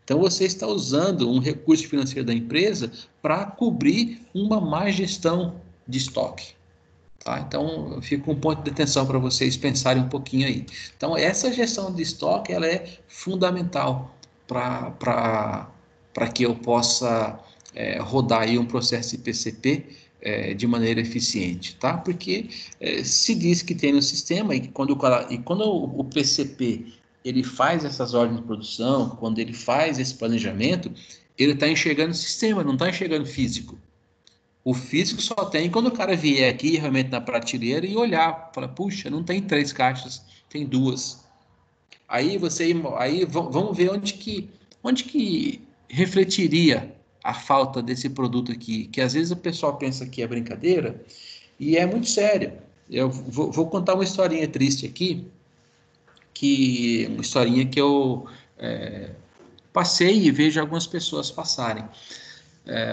Então, você está usando um recurso financeiro da empresa para cobrir uma má gestão de estoque. Tá? Então, fica um ponto de atenção para vocês pensarem um pouquinho aí. Então, essa gestão de estoque ela é fundamental para que eu possa rodar aí um processo de PCP de maneira eficiente, tá? Porque se diz que tem no sistema e quando o PCP ele faz essas ordens de produção, quando ele faz esse planejamento, ele está enxergando o sistema, não está enxergando físico. O físico só tem quando o cara vier aqui realmente na prateleira e olhar, fala, puxa, não tem 3 caixas, tem 2. Aí vamos ver onde que refletiria a falta desse produto aqui, que às vezes o pessoal pensa que é brincadeira e é muito sério. Eu vou contar uma historinha triste aqui, uma historinha que eu passei e vejo algumas pessoas passarem.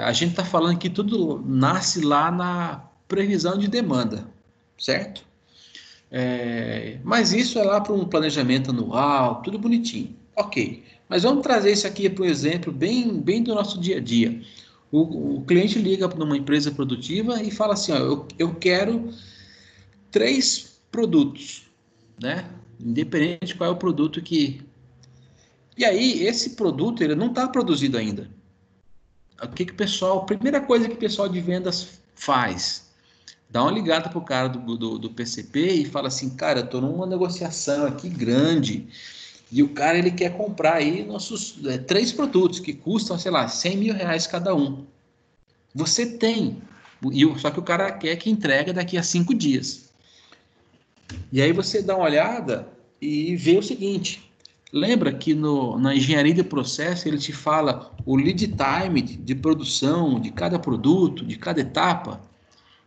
A gente está falando que tudo nasce lá na previsão de demanda, certo? Mas isso é lá para um planejamento anual, tudo bonitinho. Ok, mas vamos trazer isso aqui para um exemplo bem do nosso dia a dia. O cliente liga para uma empresa produtiva e fala assim, eu quero 3 produtos, né? Independente de qual é o produto que... E aí, esse produto ele não está produzido ainda. A primeira coisa que o pessoal de vendas faz, dá uma ligada pro cara do PCP e fala assim, cara, eu tô numa negociação aqui grande e o cara ele quer comprar aí nossos 3 produtos que custam, sei lá, 100 mil reais cada um. Você tem, só que o cara quer que entregue daqui a 5 dias. E aí você dá uma olhada e vê o seguinte, lembra que na engenharia de processo ele te fala o lead time de produção de cada produto, de cada etapa?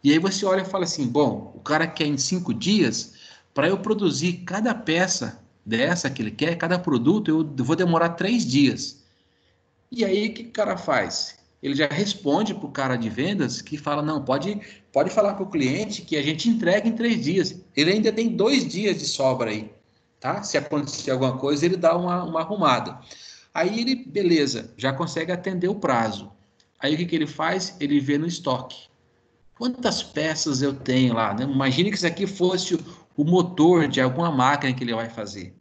E aí você olha e fala assim, bom, o cara quer em 5 dias, para eu produzir cada peça dessa que ele quer, cada produto, eu vou demorar 3 dias. E aí o que o cara faz? Ele já responde para o cara de vendas que fala, não, pode falar para o cliente que a gente entrega em 3 dias. Ele ainda tem 2 dias de sobra aí, tá? Se acontecer alguma coisa, ele dá uma arrumada. Aí ele, beleza, já consegue atender o prazo. Aí o que ele faz? Ele vê no estoque. Quantas peças eu tenho lá, né? Imagine que isso aqui fosse o motor de alguma máquina que ele vai fazer.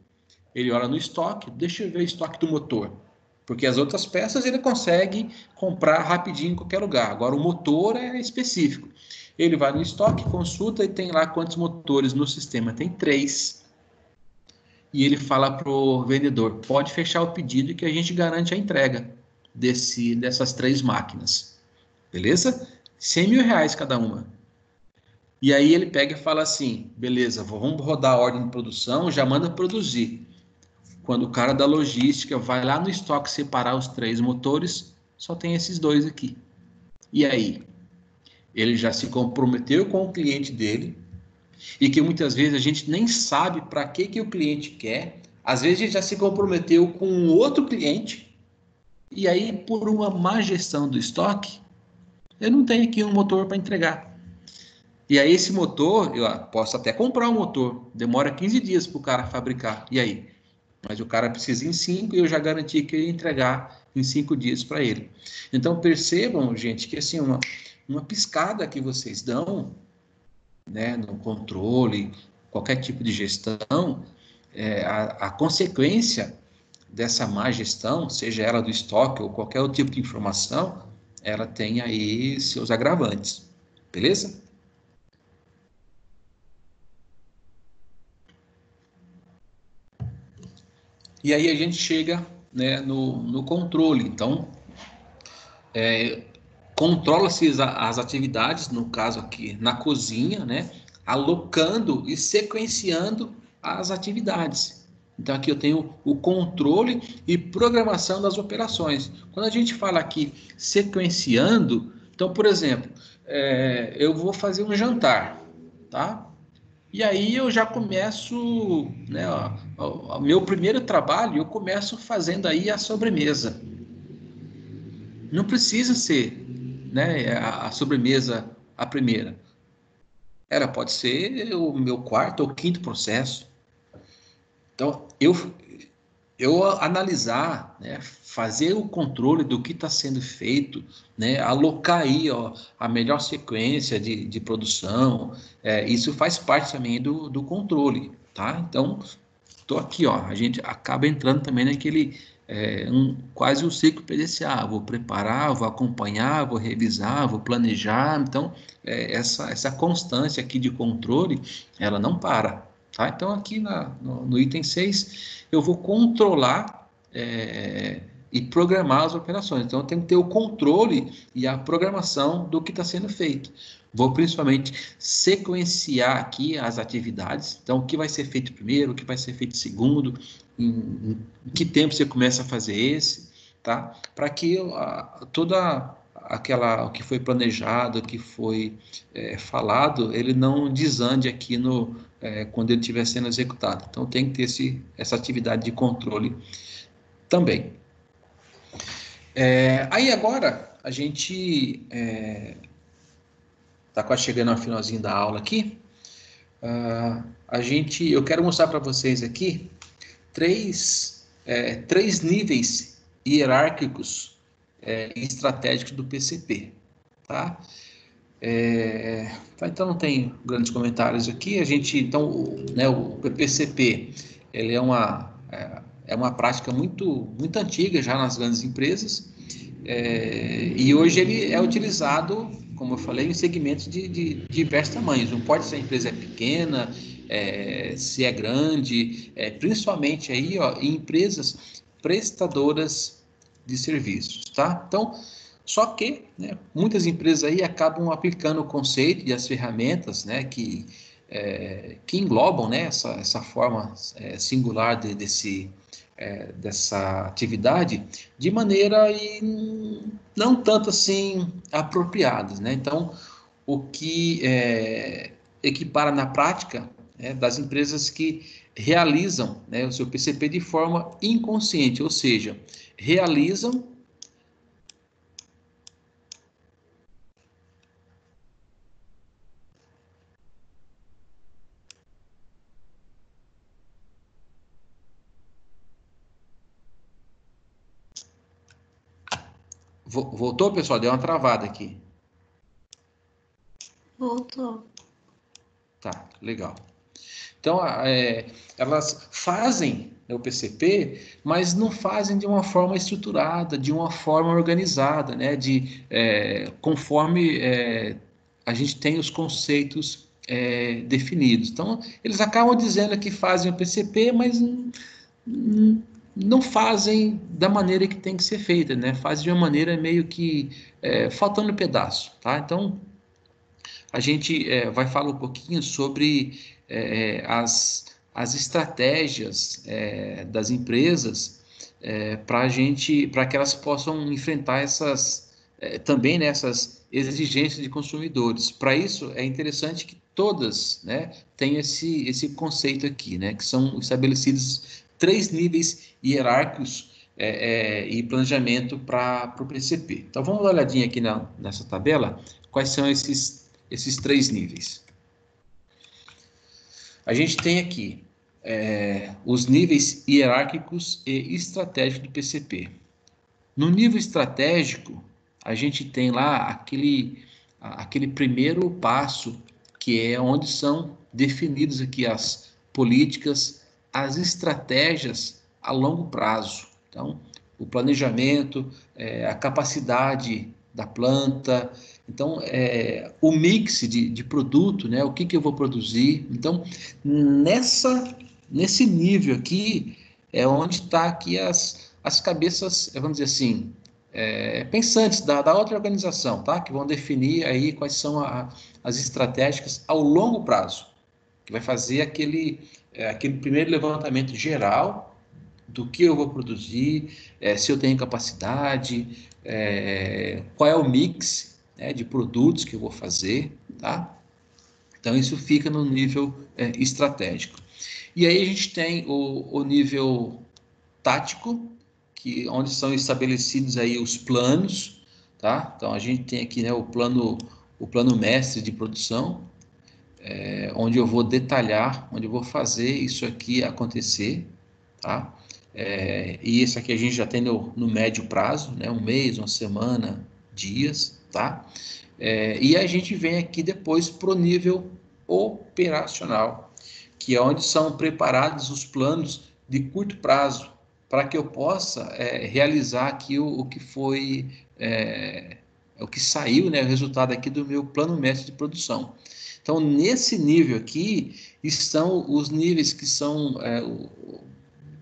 Ele olha no estoque, deixa eu ver o estoque do motor. Porque as outras peças ele consegue comprar rapidinho em qualquer lugar. Agora o motor é específico. Ele vai no estoque, consulta e tem lá quantos motores no sistema. Tem 3. E ele fala para o vendedor, pode fechar o pedido que a gente garante a entrega dessas 3 máquinas. Beleza? 100 mil reais cada uma. E aí ele pega e fala assim, beleza, vamos rodar a ordem de produção, já manda produzir. Quando o cara da logística vai lá no estoque separar os 3 motores, só tem esses 2 aqui. E aí? Ele já se comprometeu com o cliente dele, e que muitas vezes a gente nem sabe para que o cliente quer. Às vezes ele já se comprometeu com um outro cliente, e aí por uma má gestão do estoque, eu não tenho aqui um motor para entregar. E aí esse motor, eu posso até comprar um motor, demora 15 dias para o cara fabricar. E aí? Mas o cara precisa em 5 e eu já garanti que eu ia entregar em 5 dias para ele. Então percebam, gente, que assim, uma piscada que vocês dão, né, no controle, qualquer tipo de gestão, a consequência dessa má gestão, seja ela do estoque ou qualquer outro tipo de informação, ela tem aí seus agravantes. Beleza? E aí a gente chega, né, no controle. Então, controla-se as atividades, no caso aqui na cozinha, né, alocando e sequenciando as atividades. Então aqui eu tenho o controle e programação das operações. Quando a gente fala aqui sequenciando, então, por exemplo, eu vou fazer um jantar, tá? E aí eu já começo, né, o meu primeiro trabalho, eu começo fazendo aí a sobremesa. Não precisa ser, né, a sobremesa a primeira. Ela pode ser o meu quarto ou quinto processo. Então, eu analisar, né, fazer o controle do que está sendo feito, né, alocar aí, ó, a melhor sequência de produção, isso faz parte também do controle, tá? Então, estou aqui, ó, a gente acaba entrando também naquele, quase o ciclo PDCA, vou preparar, vou acompanhar, vou revisar, vou planejar, então, essa constância aqui de controle, ela não para, tá? Então, aqui no item 6, eu vou controlar e programar as operações. Então, eu tenho que ter o controle e a programação do que está sendo feito. Vou principalmente sequenciar aqui as atividades. Então, o que vai ser feito primeiro, o que vai ser feito segundo, em que tempo você começa a fazer esse, tá? Para que toda o que foi planejado, o que foi falado, ele não desande aqui quando ele estiver sendo executado. Então, tem que ter essa atividade de controle também. Aí agora, a gente está quase chegando ao finalzinho da aula aqui. Eu quero mostrar para vocês aqui três níveis hierárquicos estratégicos do PCP, tá? Então não tem grandes comentários aqui. Então, o PCP, ele é uma prática muito antiga já nas grandes empresas, e hoje ele é utilizado, como eu falei, em segmentos de diversos tamanhos. Não pode ser a empresa pequena, se é grande, principalmente aí, ó, em empresas prestadoras de serviços, tá? Então, só que, né, muitas empresas aí acabam aplicando o conceito e as ferramentas, né, que englobam, né, essa forma singular dessa atividade de maneira não tanto assim apropriadas, né? Então, o que equipara na prática das empresas que realizam, né, o seu PCP de forma inconsciente, ou seja, realizam Voltou, pessoal? Deu uma travada aqui. Voltou. Tá, legal. Então, elas fazem o PCP, mas não fazem de uma forma estruturada, de uma forma organizada, né? Conforme a gente tem os conceitos definidos. Então, eles acabam dizendo que fazem o PCP, mas não fazem da maneira que tem que ser feita, né? Fazem de uma maneira meio que faltando pedaço, tá? Então, a gente vai falar um pouquinho sobre as estratégias das empresas para que elas possam enfrentar também, né, essas exigências de consumidores. Para isso, é interessante que todas, né, tenham esse conceito aqui, né, que são estabelecidos 3 níveis hierárquicos e planejamento para o PCP. Então, vamos dar uma olhadinha aqui nessa tabela, quais são esses 3 níveis. A gente tem aqui os níveis hierárquicos e estratégicos do PCP. No nível estratégico, a gente tem lá aquele primeiro passo, que é onde são definidos aqui as políticas, as estratégias a longo prazo. Então, o planejamento, a capacidade da planta, então, o mix de produto, né? O que eu vou produzir. Então, nesse nível aqui, é onde está aqui as cabeças, vamos dizer assim, pensantes da outra organização, tá? Que vão definir aí quais são as estratégicas ao longo prazo, que vai fazer aquele primeiro levantamento geral do que eu vou produzir, se eu tenho capacidade, qual é o mix, né, de produtos que eu vou fazer, tá? Então, isso fica no nível estratégico. E aí a gente tem o nível tático, onde são estabelecidos aí os planos, tá? Então, a gente tem aqui, né, o plano mestre de produção, onde eu vou detalhar, onde eu vou fazer isso aqui acontecer, tá? E isso aqui a gente já tem no médio prazo, né? Um mês, uma semana, dias, tá? E a gente vem aqui depois para o nível operacional, que é onde são preparados os planos de curto prazo, para que eu possa realizar aqui o que foi, o que saiu, né? O resultado aqui do meu plano mestre de produção. Então, nesse nível aqui, estão os níveis que são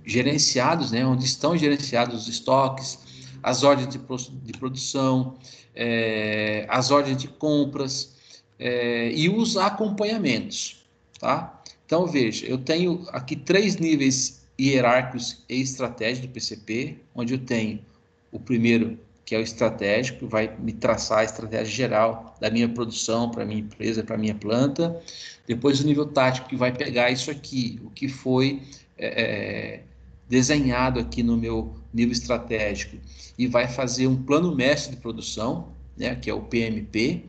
gerenciados, né, onde estão gerenciados os estoques, as ordens de produção, as ordens de compras e os acompanhamentos, tá? Então, veja, eu tenho aqui 3 níveis hierárquicos e estratégia do PCP, onde eu tenho o primeiro, que é o estratégico, que vai me traçar a estratégia geral da minha produção para a minha empresa, para a minha planta. Depois o nível tático, que vai pegar isso aqui, o que foi desenhado aqui no meu nível estratégico, e vai fazer um plano mestre de produção, né, que é o PMP.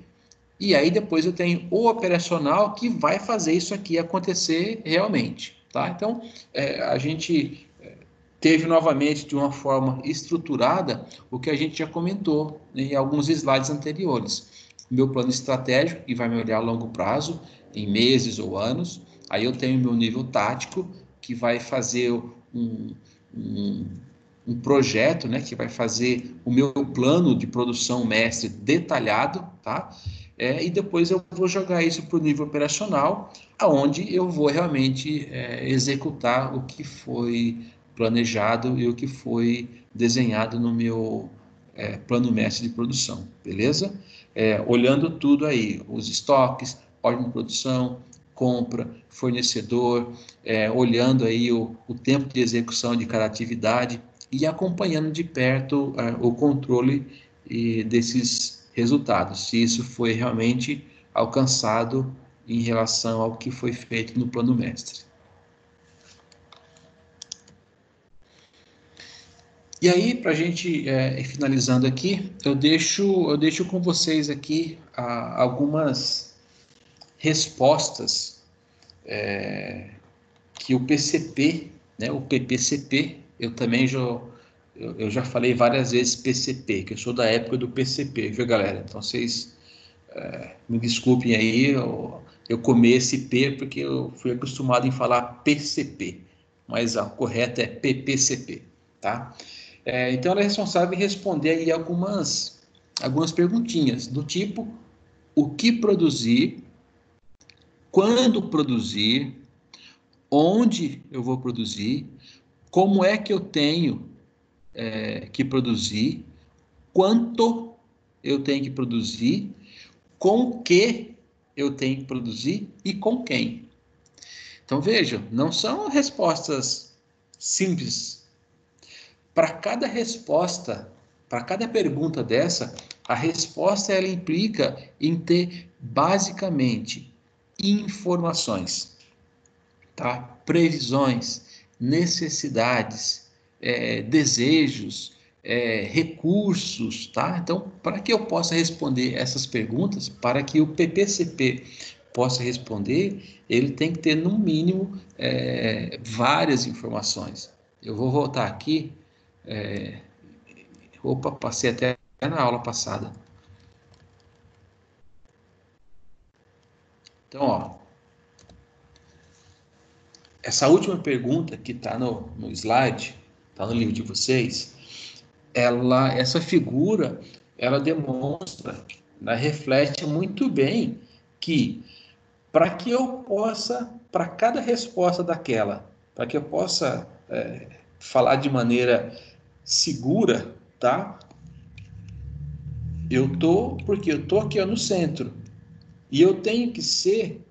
E aí depois eu tenho o operacional, que vai fazer isso aqui acontecer realmente, tá? Então, a gente teve novamente de uma forma estruturada o que a gente já comentou em alguns slides anteriores. Meu plano estratégico, que vai me olhar a longo prazo, em meses ou anos. Aí eu tenho meu nível tático, que vai fazer um projeto, né, que vai fazer o meu plano de produção mestre detalhado, tá? E depois eu vou jogar isso para o nível operacional, aonde eu vou realmente executar o que foi planejado e o que foi desenhado no meu plano mestre de produção, beleza? Olhando tudo aí, os estoques, ordem de produção, compra, fornecedor, olhando aí o tempo de execução de cada atividade e acompanhando de perto o controle desses resultados, se isso foi realmente alcançado em relação ao que foi feito no plano mestre. E aí, para a gente ir finalizando aqui, eu deixo com vocês aqui algumas respostas que o PCP, né, o PPCP, eu também já falei várias vezes PCP, que eu sou da época do PCP, viu, galera? Então, vocês me desculpem aí, eu comi esse P porque eu fui acostumado em falar PCP, mas a correta é PPCP, tá? Então, ela é responsável em responder aí algumas perguntinhas, do tipo, o que produzir, quando produzir, onde eu vou produzir, como é que eu tenho que produzir, quanto eu tenho que produzir, com que eu tenho que produzir e com quem. Então, vejam, não são respostas simples. Para cada resposta, para cada pergunta dessa, a resposta ela implica em ter basicamente informações, tá? Previsões, necessidades, desejos, recursos, tá? Então, para que eu possa responder essas perguntas, para que o PPCP possa responder, ele tem que ter no mínimo várias informações. Eu vou voltar aqui. Opa, passei até na aula passada. Então, ó, essa última pergunta que está no slide, está no livro de vocês, essa figura, ela demonstra, ela reflete muito bem que para que eu possa, para cada resposta daquela, para que eu possa falar de maneira segura, tá? Porque eu tô aqui ó, no centro, e eu tenho que ser,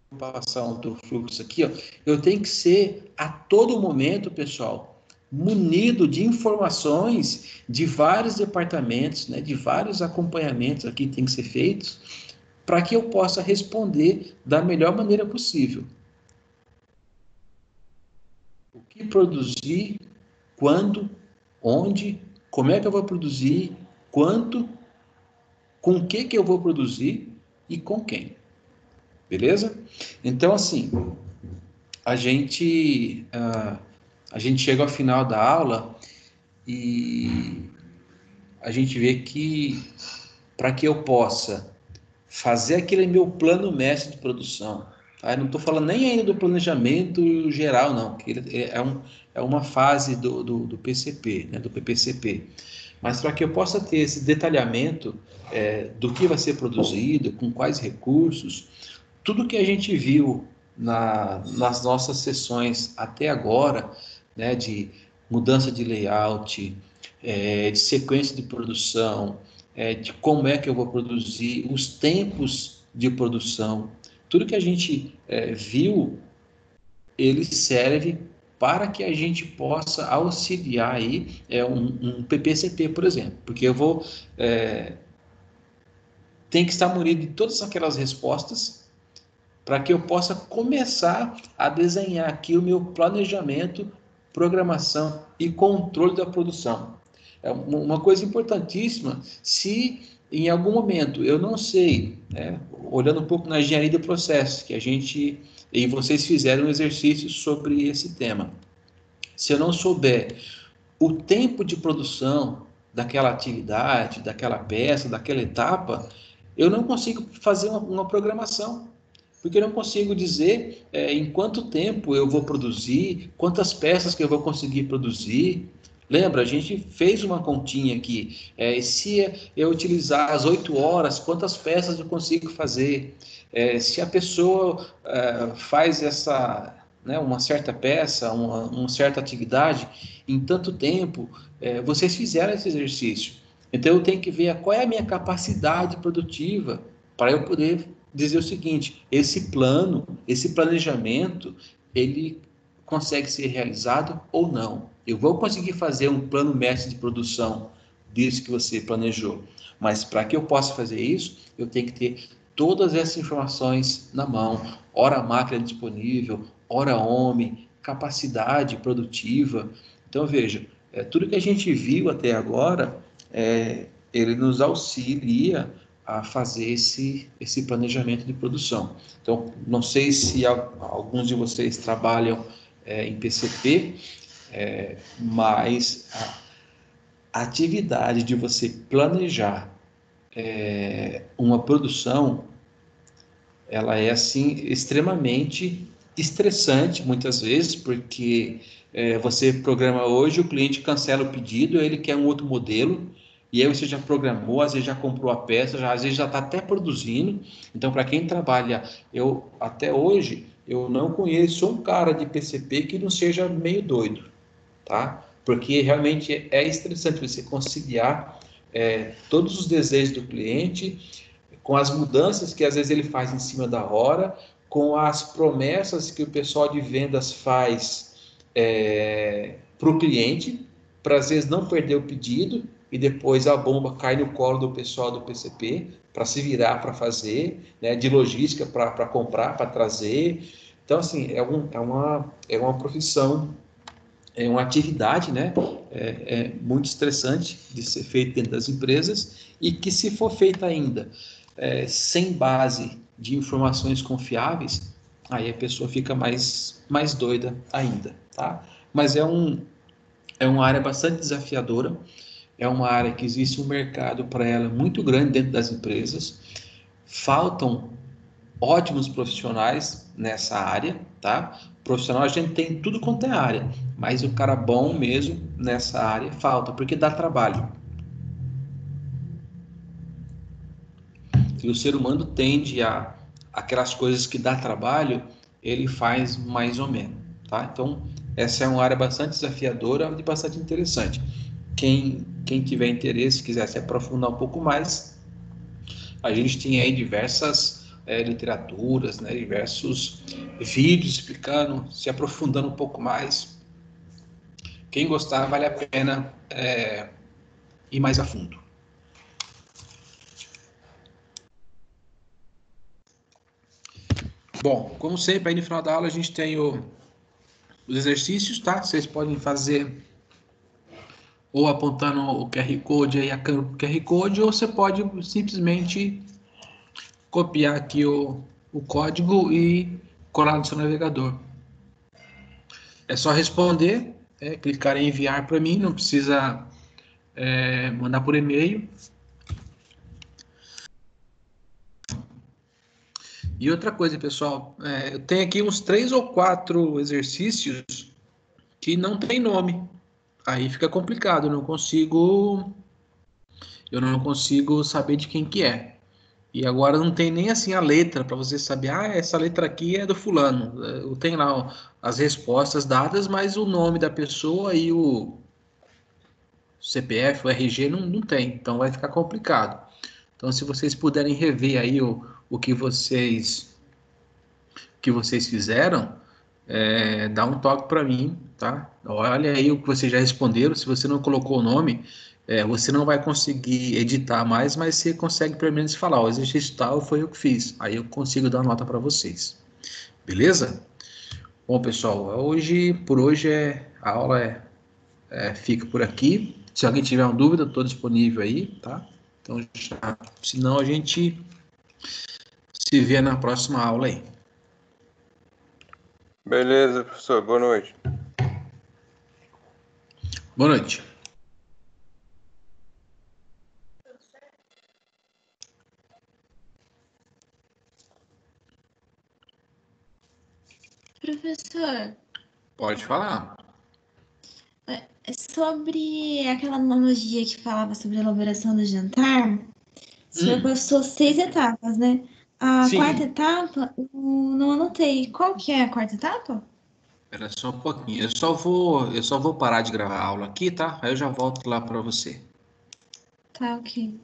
vou passar outro fluxo aqui, ó, eu tenho que ser a todo momento, pessoal, munido de informações de vários departamentos, né, de vários acompanhamentos aqui que tem que ser feitos, para que eu possa responder da melhor maneira possível. O que produzir, quando, onde, como é que eu vou produzir, quanto, com o que eu vou produzir e com quem. Beleza? Então, assim, a gente chega ao final da aula e a gente vê que para que eu possa fazer aquele meu plano mestre de produção, tá? Eu não estou falando nem ainda do planejamento geral, não, que é uma fase do PCP, né, do PPCP. Mas para que eu possa ter esse detalhamento do que vai ser produzido, com quais recursos, tudo que a gente viu nas nossas sessões até agora, né, de mudança de layout, de sequência de produção, de como é que eu vou produzir, os tempos de produção, tudo que a gente viu, ele serve para que a gente possa auxiliar aí um PPCP, por exemplo, porque eu vou tem que estar munido de todas aquelas respostas para que eu possa começar a desenhar aqui o meu planejamento, programação e controle da produção. É uma coisa importantíssima. Se em algum momento eu não sei, né, olhando um pouco na engenharia de processos, que a gente e vocês fizeram um exercício sobre esse tema. Se eu não souber o tempo de produção daquela atividade, daquela peça, daquela etapa, eu não consigo fazer uma programação, porque eu não consigo dizer em quanto tempo eu vou produzir, quantas peças que eu vou conseguir produzir. Lembra, a gente fez uma continha aqui, se eu utilizar as 8 horas, quantas peças eu consigo fazer? Se a pessoa faz uma certa peça, uma certa atividade, em tanto tempo, vocês fizeram esse exercício. Então, eu tenho que ver qual é a minha capacidade produtiva para eu poder dizer o seguinte: esse plano, esse planejamento, ele consegue ser realizado ou não. Eu vou conseguir fazer um plano mestre de produção disso que você planejou, mas para que eu possa fazer isso, eu tenho que ter todas essas informações na mão, hora máquina disponível, hora homem, capacidade produtiva. Então, veja, tudo que a gente viu até agora, ele nos auxilia a fazer esse planejamento de produção. Então, não sei se alguns de vocês trabalham em PCP, mas a atividade de você planejar uma produção, ela é assim extremamente estressante muitas vezes, porque você programa hoje, o cliente cancela o pedido, ele quer um outro modelo, e aí você já programou, às vezes já comprou a peça, às vezes já está até produzindo. Então, para quem trabalha, até hoje, eu não conheço um cara de PCP que não seja meio doido, tá? Porque realmente é estressante você conciliar todos os desejos do cliente com as mudanças que às vezes ele faz em cima da hora, com as promessas que o pessoal de vendas faz para o cliente, para às vezes não perder o pedido e depois a bomba cai no colo do pessoal do PCP para se virar para fazer, né, de logística para comprar, para trazer. Então, assim, é uma profissão, é uma atividade, né, muito estressante de ser feita dentro das empresas e que, se for feita ainda sem base de informações confiáveis, aí a pessoa fica mais doida ainda, tá? Mas é uma área bastante desafiadora, é uma área que existe um mercado para ela muito grande dentro das empresas, faltam ótimos profissionais nessa área, tá? Profissional a gente tem tudo quanto é área, mas o cara bom mesmo nessa área falta, porque dá trabalho. E o ser humano tende aquelas coisas que dá trabalho, ele faz mais ou menos, tá? Então, essa é uma área bastante desafiadora e bastante interessante. Quem tiver interesse, quiser se aprofundar um pouco mais, a gente tem aí diversas literaturas, né, diversos vídeos explicando, se aprofundando um pouco mais. Quem gostar, vale a pena ir mais a fundo. Bom, como sempre, aí no final da aula a gente tem os exercícios, tá? Vocês podem fazer ou apontando o QR Code aí, a câmera do QR Code, ou você pode simplesmente copiar aqui o código e colar no seu navegador. É só responder, clicar em enviar para mim, não precisa mandar por e-mail. E outra coisa, pessoal, eu tenho aqui uns 3 ou 4 exercícios que não tem nome. Aí fica complicado, eu não consigo saber de quem que é. E agora não tem nem assim a letra para você saber, essa letra aqui é do fulano. Tem lá as respostas dadas, mas o nome da pessoa e o CPF, o RG não tem. Então vai ficar complicado. Então se vocês puderem rever aí o que vocês fizeram, dá um toque para mim, tá? Olha aí o que vocês já responderam. Se você não colocou o nome, você não vai conseguir editar mais, mas você consegue pelo menos falar, o exercício tal foi eu que fiz. Aí eu consigo dar nota para vocês. Beleza? Bom, pessoal, por hoje a aula fica por aqui. Se alguém tiver uma dúvida, estou disponível aí, tá? Então, senão a gente se vê na próxima aula aí. Beleza, professor. Boa noite. Boa noite. Professor, Pode falar. sobre aquela analogia que falava sobre a elaboração do jantar, o senhor passou 6 etapas, né? A quarta Sim, etapa, eu não anotei. Qual que é a quarta etapa? espera só um pouquinho. Eu só vou parar de gravar a aula aqui, tá? Aí eu já volto lá para você. Tá, ok.